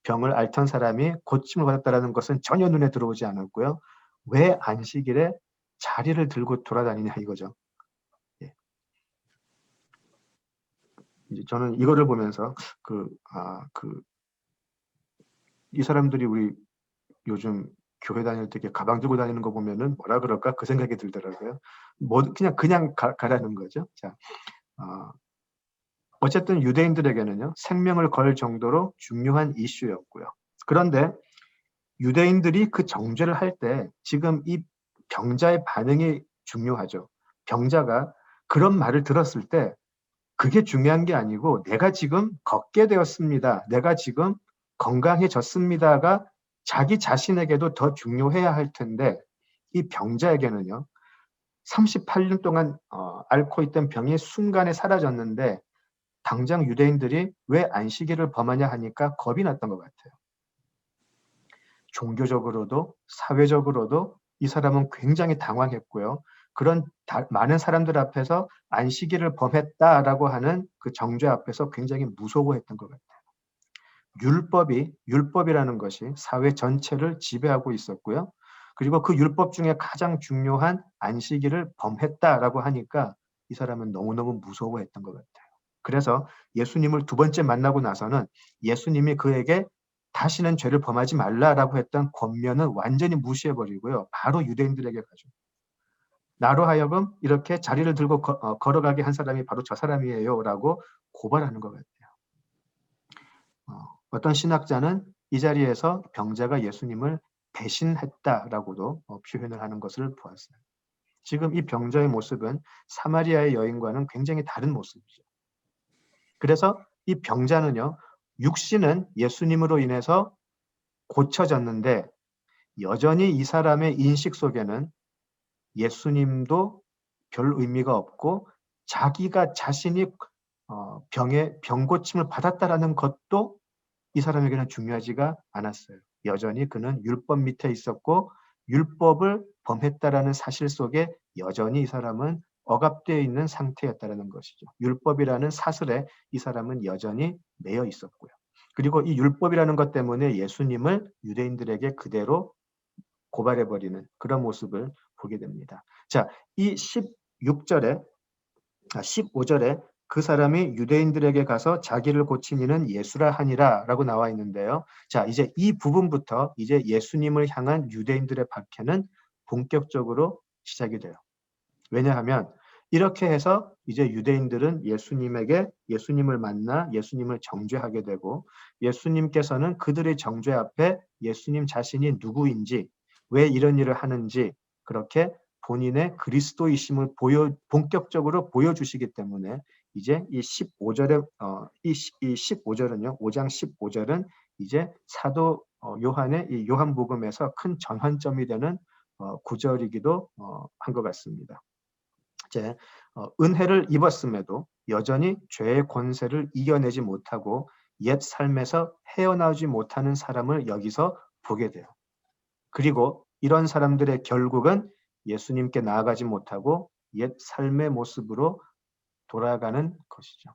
병을 앓던 사람이 고침을 받았다는 것은 전혀 눈에 들어오지 않았고요. 왜 안식일에 자리를 들고 돌아다니냐 이거죠. 예. 이제 저는 이거를 보면서 이 사람들이 우리 요즘 교회 다닐 때 가방 들고 다니는 거 보면은 뭐라 그럴까 그 생각이 들더라고요. 그냥 가라는 거죠. 자, 어쨌든 유대인들에게는요 생명을 걸 정도로 중요한 이슈였고요. 그런데 유대인들이 그 정죄를 할 때 지금 이 병자의 반응이 중요하죠. 병자가 그런 말을 들었을 때 그게 중요한 게 아니고 내가 지금 걷게 되었습니다. 내가 지금 건강해졌습니다가 자기 자신에게도 더 중요해야 할 텐데 이 병자에게는요. 38년 동안 앓고 있던 병이 순간에 사라졌는데 당장 유대인들이 왜 안식일을 범하냐 하니까 겁이 났던 것 같아요. 종교적으로도 사회적으로도 이 사람은 굉장히 당황했고요. 그런 많은 사람들 앞에서 안식일을 범했다라고 하는 그 정죄 앞에서 굉장히 무서워했던 것 같아요. 율법이라는 것이 사회 전체를 지배하고 있었고요. 그리고 그 율법 중에 가장 중요한 안식일을 범했다라고 하니까 이 사람은 너무너무 무서워했던 것 같아요. 그래서 예수님을 두 번째 만나고 나서는 예수님이 그에게 다시는 죄를 범하지 말라라고 했던 권면은 완전히 무시해버리고요. 바로 유대인들에게 가죠. 나로 하여금 이렇게 자리를 들고 걸어가게 한 사람이 바로 저 사람이에요라고 고발하는 것 같아요. 어떤 신학자는 이 자리에서 병자가 예수님을 배신했다라고도 표현을 하는 것을 보았어요. 지금 이 병자의 모습은 사마리아의 여인과는 굉장히 다른 모습이죠. 그래서 이 병자는요, 육신은 예수님으로 인해서 고쳐졌는데 여전히 이 사람의 인식 속에는 예수님도 별 의미가 없고 자기가 자신이 병 고침을 받았다라는 것도 이 사람에게는 중요하지가 않았어요. 여전히 그는 율법 밑에 있었고 율법을 범했다라는 사실 속에 여전히 이 사람은 억압되어 있는 상태였다라는 것이죠. 율법이라는 사슬에 이 사람은 여전히 매여 있었고요. 그리고 이 율법이라는 것 때문에 예수님을 유대인들에게 그대로 고발해버리는 그런 모습을 보게 됩니다. 자, 이 15절에 그 사람이 유대인들에게 가서 자기를 고친 이는 예수라 하니라 라고 나와 있는데요. 자, 이제 이 부분부터 이제 예수님을 향한 유대인들의 박해는 본격적으로 시작이 돼요. 왜냐하면 이렇게 해서 이제 유대인들은 예수님을 만나 예수님을 정죄하게 되고 예수님께서는 그들의 정죄 앞에 예수님 자신이 누구인지 왜 이런 일을 하는지 그렇게 본인의 그리스도이심을 본격적으로 보여주시기 때문에 이제 이 15절에 이 15절은요. 5장 15절은 이제 사도 요한의 이 요한복음에서 큰 전환점이 되는 구절이기도 한 것 같습니다. 이제 은혜를 입었음에도 여전히 죄의 권세를 이겨내지 못하고 옛 삶에서 헤어나오지 못하는 사람을 여기서 보게 돼요. 그리고 이런 사람들의 결국은 예수님께 나아가지 못하고 옛 삶의 모습으로 돌아가는 것이죠.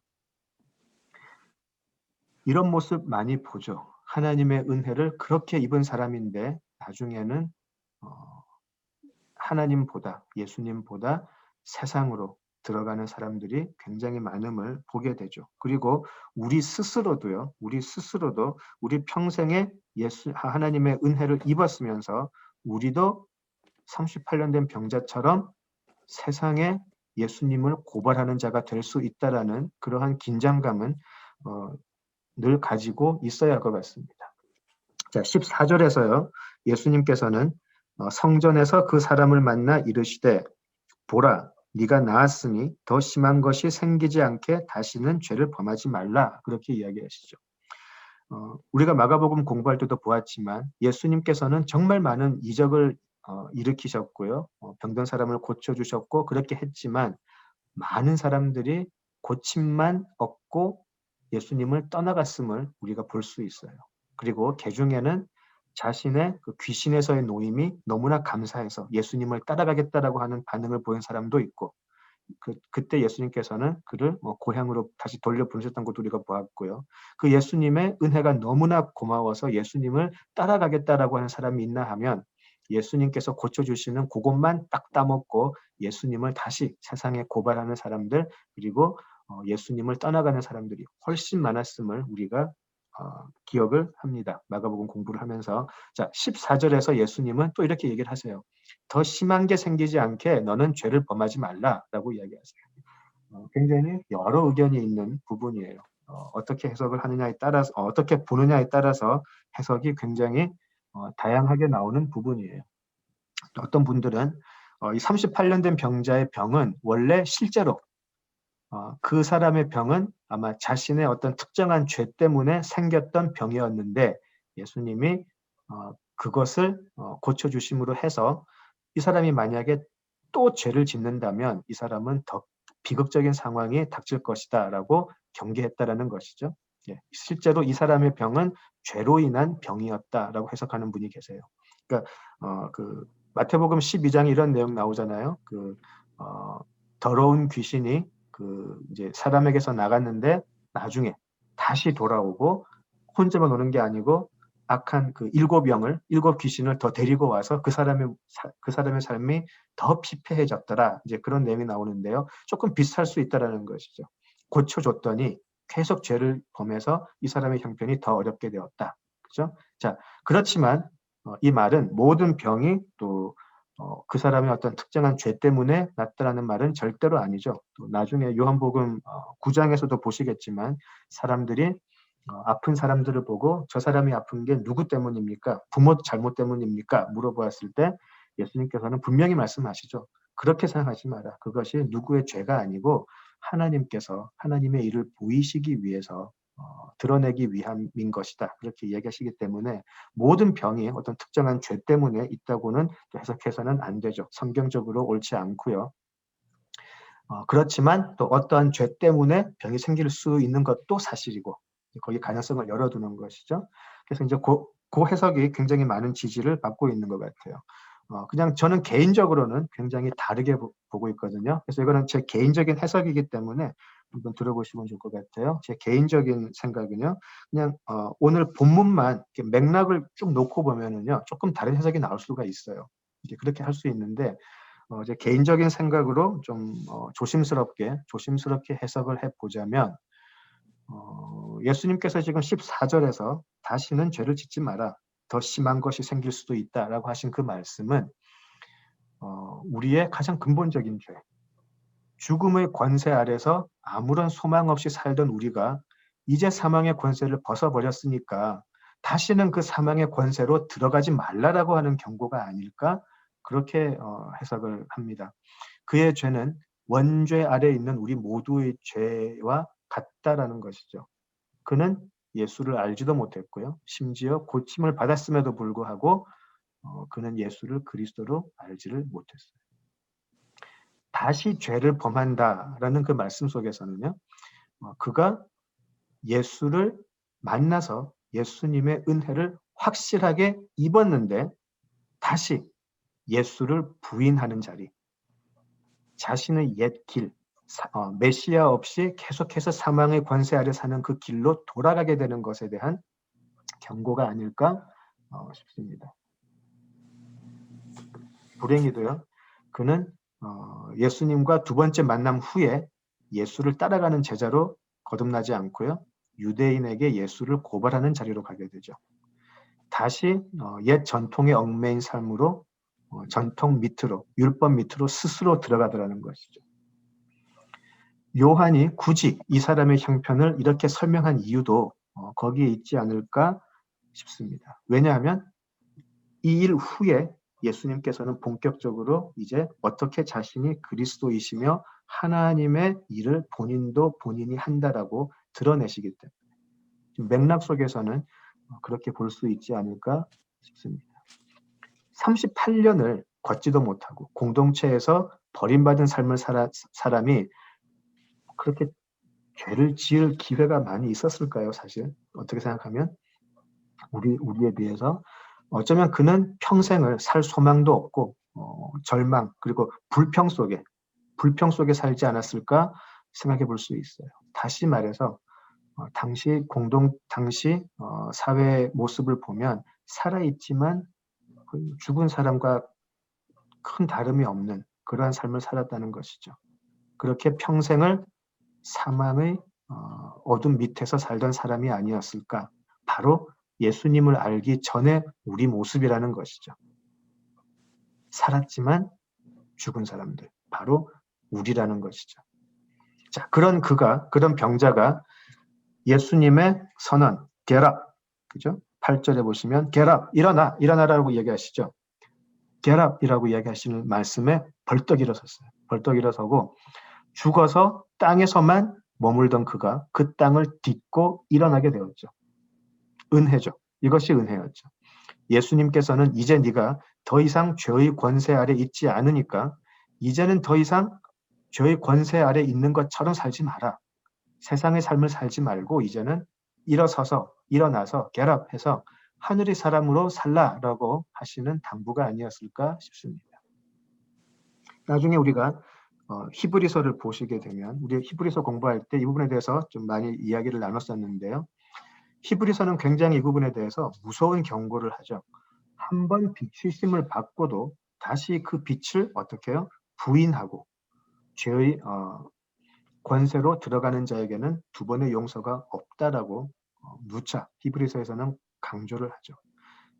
이런 모습 많이 보죠. 하나님의 은혜를 그렇게 입은 사람인데 나중에는 하나님보다 예수님보다 세상으로 들어가는 사람들이 굉장히 많음을 보게 되죠. 그리고 우리 스스로도 우리 평생에 하나님의 은혜를 입었으면서 우리도 38년 된 병자처럼 세상에 예수님을 고발하는 자가 될 수 있다라는 그러한 긴장감은 늘 가지고 있어야 할 것 같습니다. 자, 14절에서요. 예수님께서는 성전에서 그 사람을 만나 이르시되 보라 네가 나았으니 더 심한 것이 생기지 않게 다시는 죄를 범하지 말라 그렇게 이야기하시죠. 우리가 마가복음 공부할 때도 보았지만 예수님께서는 정말 많은 이적을 일으키셨고요. 병든 사람을 고쳐주셨고 그렇게 했지만 많은 사람들이 고침만 얻고 예수님을 떠나갔음을 우리가 볼 수 있어요. 그리고 개중에는 자신의 그 귀신에서의 노임이 너무나 감사해서 예수님을 따라가겠다라고 하는 반응을 보인 사람도 있고 그때 예수님께서는 그를 고향으로 다시 돌려 보내셨던 것도 우리가 보았고요. 그 예수님의 은혜가 너무나 고마워서 예수님을 따라가겠다라고 하는 사람이 있나 하면 예수님께서 고쳐주시는 그것만 딱 따먹고 예수님을 다시 세상에 고발하는 사람들 그리고 예수님을 떠나가는 사람들이 훨씬 많았음을 우리가 기억을 합니다. 마가복음 공부를 하면서 자 14절에서 예수님은 또 이렇게 얘기를 하세요. 더 심한 게 생기지 않게 너는 죄를 범하지 말라라고 이야기하세요. 굉장히 여러 의견이 있는 부분이에요. 어떻게 해석을 하느냐에 따라서 어떻게 보느냐에 따라서 해석이 굉장히 다양하게 나오는 부분이에요. 또 어떤 분들은 이 38년 된 병자의 병은 원래 실제로 그 사람의 병은 아마 자신의 어떤 특정한 죄 때문에 생겼던 병이었는데 예수님이 그것을 고쳐주심으로 해서 이 사람이 만약에 또 죄를 짓는다면 이 사람은 더 비극적인 상황이 닥칠 것이다라고 경계했다라는 것이죠. 예, 실제로 이 사람의 병은 죄로 인한 병이었다라고 해석하는 분이 계세요. 그러니까 그 마태복음 12장에 이런 내용 나오잖아요. 더러운 귀신이 이제 사람에게서 나갔는데 나중에 다시 돌아오고 혼자만 오는 게 아니고 악한 일곱 귀신을 더 데리고 와서 그 사람의 삶이 더 피폐해졌더라. 이제 그런 내용이 나오는데요. 조금 비슷할 수 있다라는 것이죠. 고쳐줬더니 계속 죄를 범해서 이 사람의 형편이 더 어렵게 되었다. 그죠? 자, 그렇지만 이 말은 모든 병이 또 그 사람의 어떤 특정한 죄 때문에 났다라는 말은 절대로 아니죠. 또 나중에 요한복음 9장에서도 보시겠지만 사람들이 아픈 사람들을 보고 저 사람이 아픈 게 누구 때문입니까? 부모 잘못 때문입니까? 물어보았을 때 예수님께서는 분명히 말씀하시죠. 그렇게 생각하지 마라. 그것이 누구의 죄가 아니고 하나님께서 하나님의 일을 보이시기 위해서 드러내기 위함인 것이다. 그렇게 얘기하시기 때문에 모든 병이 어떤 특정한 죄 때문에 있다고는 해석해서는 안 되죠. 성경적으로 옳지 않고요. 그렇지만 또 어떠한 죄 때문에 병이 생길 수 있는 것도 사실이고 거기 가능성을 열어두는 것이죠. 그래서 이제 그 해석이 굉장히 많은 지지를 받고 있는 것 같아요. 그냥 저는 개인적으로는 굉장히 다르게 보고 있거든요. 그래서 이거는 제 개인적인 해석이기 때문에 한번 들어보시면 좋을 것 같아요. 제 개인적인 생각은요. 그냥 오늘 본문만 맥락을 쭉 놓고 보면은요. 조금 다른 해석이 나올 수가 있어요. 이제 그렇게 할 수 있는데 제 개인적인 생각으로 좀 조심스럽게 해석을 해보자면 예수님께서 지금 14절에서 다시는 죄를 짓지 마라. 더 심한 것이 생길 수도 있다라고 하신 그 말씀은 우리의 가장 근본적인 죄, 죽음의 권세 아래서 아무런 소망 없이 살던 우리가 이제 사망의 권세를 벗어버렸으니까 다시는 그 사망의 권세로 들어가지 말라라고 하는 경고가 아닐까? 그렇게 해석을 합니다. 그의 죄는 원죄 아래에 있는 우리 모두의 죄와 같다라는 것이죠. 그는 예수를 알지도 못했고요. 심지어 고침을 받았음에도 불구하고 그는 예수를 그리스도로 알지를 못했어요. 다시 죄를 범한다라는 그 말씀 속에서는요. 그가 예수를 만나서 예수님의 은혜를 확실하게 입었는데 다시 예수를 부인하는 자리, 자신의 옛 길, 메시아 없이 계속해서 사망의 권세 아래 사는 그 길로 돌아가게 되는 것에 대한 경고가 아닐까 싶습니다. 불행히도요. 그는 예수님과 두 번째 만남 후에 예수를 따라가는 제자로 거듭나지 않고요. 유대인에게 예수를 고발하는 자리로 가게 되죠. 다시 옛 전통의 얽매인 삶으로 전통 밑으로, 율법 밑으로 스스로 들어가더라는 것이죠. 요한이 굳이 이 사람의 형편을 이렇게 설명한 이유도 거기에 있지 않을까 싶습니다. 왜냐하면 이 일 후에 예수님께서는 본격적으로 이제 어떻게 자신이 그리스도이시며 하나님의 일을 본인이 한다라고 드러내시기 때문에 맥락 속에서는 그렇게 볼 수 있지 않을까 싶습니다. 38년을 걷지도 못하고 공동체에서 버림받은 삶을 사람이 그렇게 죄를 지을 기회가 많이 있었을까요? 사실 어떻게 생각하면 우리에 비해서 어쩌면 그는 평생을 살 소망도 없고 절망 그리고 불평 속에 살지 않았을까 생각해 볼 수 있어요. 다시 말해서 당시 사회의 모습을 보면 살아있지만 죽은 사람과 큰 다름이 없는 그러한 삶을 살았다는 것이죠. 그렇게 평생을 사망의 어둠 밑에서 살던 사람이 아니었을까? 바로 예수님을 알기 전에 우리 모습이라는 것이죠. 살았지만 죽은 사람들, 바로 우리라는 것이죠. 자, 그런 병자가 예수님의 선언, get up, 그죠? 8절에 보시면 get up, 일어나라고 얘기하시죠. get up이라고 이야기하시는 말씀에 벌떡 일어섰어요. 벌떡 일어서고 죽어서 땅에서만 머물던 그가 그 땅을 딛고 일어나게 되었죠. 은혜죠. 이것이 은혜였죠. 예수님께서는 이제 네가 더 이상 죄의 권세 아래 있지 않으니까 이제는 더 이상 죄의 권세 아래 있는 것처럼 살지 마라. 세상의 삶을 살지 말고 이제는 일어나서 get up 해서 하늘의 사람으로 살라라고 하시는 당부가 아니었을까 싶습니다. 나중에 우리가 히브리서를 보시게 되면 우리 히브리서 공부할 때 이 부분에 대해서 좀 많이 이야기를 나눴었는데요. 히브리서는 굉장히 이 부분에 대해서 무서운 경고를 하죠. 한번 비추심을 받고도 다시 그 빛을 어떻게 해요? 부인하고 죄의 권세로 들어가는 자에게는 두 번의 용서가 없다라고 누차 히브리서에서는 강조를 하죠.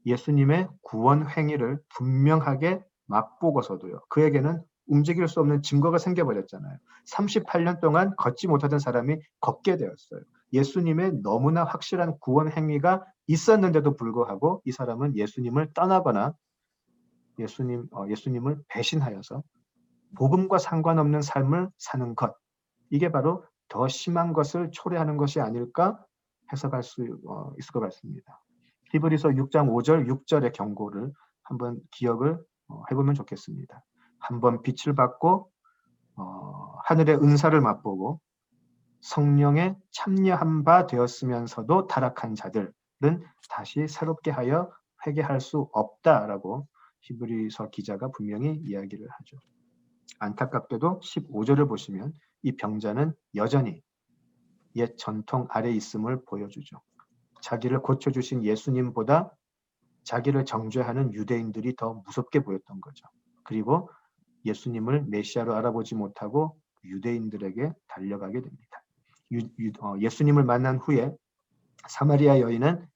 예수님의 구원 행위를 분명하게 맛보고서도요. 그에게는 움직일 수 없는 증거가 생겨버렸잖아요. 38년 동안 걷지 못하던 사람이 걷게 되었어요. 예수님의 너무나 확실한 구원 행위가 있었는데도 불구하고 이 사람은 예수님을 떠나거나 예수님을 배신하여서 복음과 상관없는 삶을 사는 것. 이게 바로 더 심한 것을 초래하는 것이 아닐까 해석할 수 있을 것 같습니다. 히브리서 6장 5절 6절의 경고를 한번 기억을 해보면 좋겠습니다. 한번 빛을 받고 하늘의 은사를 맛보고 성령에 참여한 바 되었으면서도 타락한 자들은 다시 새롭게 하여 회개할 수 없다라고 히브리서 기자가 분명히 이야기를 하죠. 안타깝게도 15절을 보시면 이 병자는 여전히 옛 전통 아래 있음을 보여주죠. 자기를 고쳐주신 예수님보다 자기를 정죄하는 유대인들이 더 무섭게 보였던 거죠. 그리고 예수님을 메시아로 알아보지 못하고 유대인들에게 달려가게 됩니다. 예수님을 만난 후에 사마리아 여인은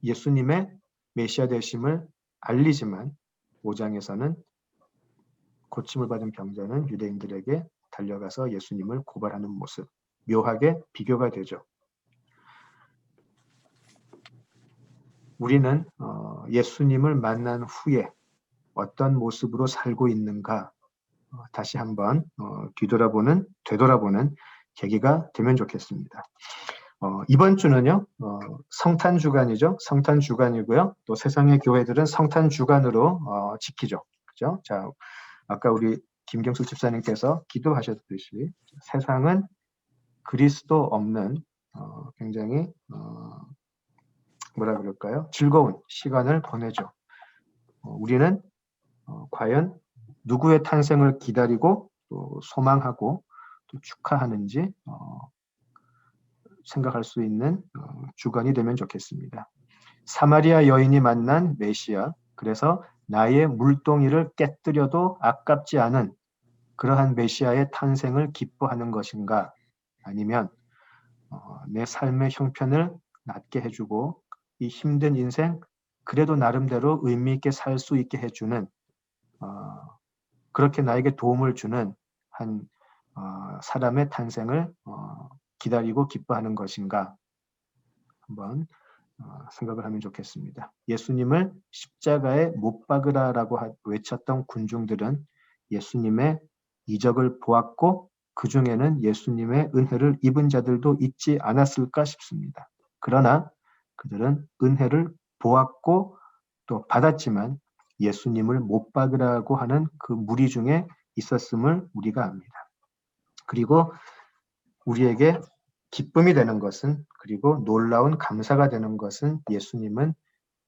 예수님의 메시아 되심을 알리지만 5장에서는 고침을 받은 병자는 유대인들에게 달려가서 예수님을 고발하는 모습, 묘하게 비교가 되죠. 우리는 예수님을 만난 후에 어떤 모습으로 살고 있는가 다시 한번 되돌아보는 계기가 되면 좋겠습니다. 이번 주는요, 성탄 주간이죠. 성탄 주간이고요. 또 세상의 교회들은 성탄 주간으로 지키죠. 그죠? 자, 아까 우리 김경숙 집사님께서 기도하셨듯이 세상은 그리스도 없는 굉장히 뭐라 그럴까요? 즐거운 시간을 보내죠. 우리는 과연 누구의 탄생을 기다리고 또 소망하고 또 축하하는지 생각할 수 있는 주간이 되면 좋겠습니다. 사마리아 여인이 만난 메시아, 그래서 나의 물동이를 깨뜨려도 아깝지 않은 그러한 메시아의 탄생을 기뻐하는 것인가? 아니면 내 삶의 형편을 낫게 해주고 이 힘든 인생 그래도 나름대로 의미 있게 살 수 있게 해주는 그렇게 나에게 도움을 주는 한 사람의 탄생을 기다리고 기뻐하는 것인가? 한번 생각을 하면 좋겠습니다. 예수님을 십자가에 못 박으라라고 외쳤던 군중들은 예수님의 이적을 보았고 그 중에는 예수님의 은혜를 입은 자들도 있지 않았을까 싶습니다. 그러나 그들은 은혜를 보았고 또 받았지만 예수님을 못 박으라고 하는 그 무리 중에 있었음을 우리가 압니다. 그리고 우리에게 기쁨이 되는 것은 그리고 놀라운 감사가 되는 것은 예수님은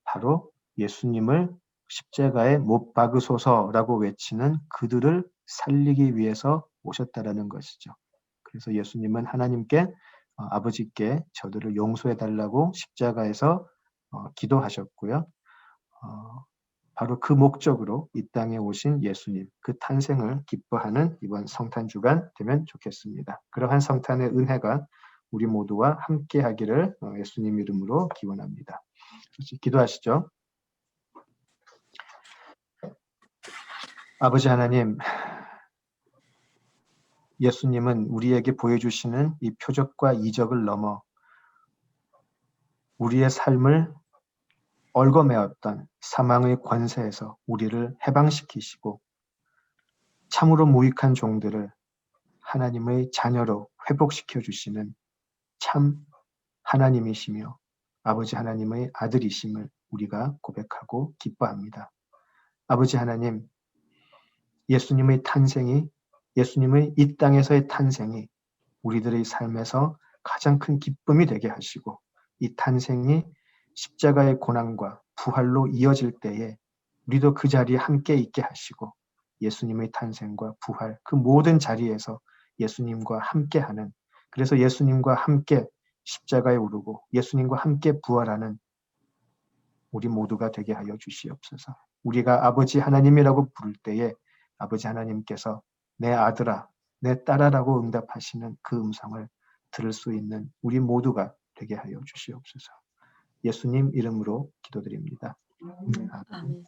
바로 예수님을 십자가에 못 박으소서라고 외치는 그들을 살리기 위해서 오셨다라는 것이죠. 그래서 예수님은 하나님께 아버지께 저들을 용서해 달라고 십자가에서 기도하셨고요. 바로 그 목적으로 이 땅에 오신 예수님, 그 탄생을 기뻐하는 이번 성탄 주간 되면 좋겠습니다. 그러한 성탄의 은혜가 우리 모두와 함께 하기를 예수님 이름으로 기원합니다. 기도하시죠. 아버지 하나님, 예수님은 우리에게 보여주시는 이 표적과 이적을 넘어 우리의 삶을 얽어매었던 사망의 권세에서 우리를 해방시키시고 참으로 무익한 종들을 하나님의 자녀로 회복시켜 주시는 참 하나님이시며 아버지 하나님의 아들이심을 우리가 고백하고 기뻐합니다. 아버지 하나님, 예수님의 탄생이, 예수님의 이 땅에서의 탄생이 우리들의 삶에서 가장 큰 기쁨이 되게 하시고 이 탄생이 십자가의 고난과 부활로 이어질 때에 우리도 그 자리에 함께 있게 하시고 예수님의 탄생과 부활 그 모든 자리에서 예수님과 함께하는, 그래서 예수님과 함께 십자가에 오르고 예수님과 함께 부활하는 우리 모두가 되게 하여 주시옵소서. 우리가 아버지 하나님이라고 부를 때에 아버지 하나님께서 내 아들아, 내 딸아라고 응답하시는 그 음성을 들을 수 있는 우리 모두가 되게 하여 주시옵소서. 예수님 이름으로 기도드립니다. 아멘. 아멘.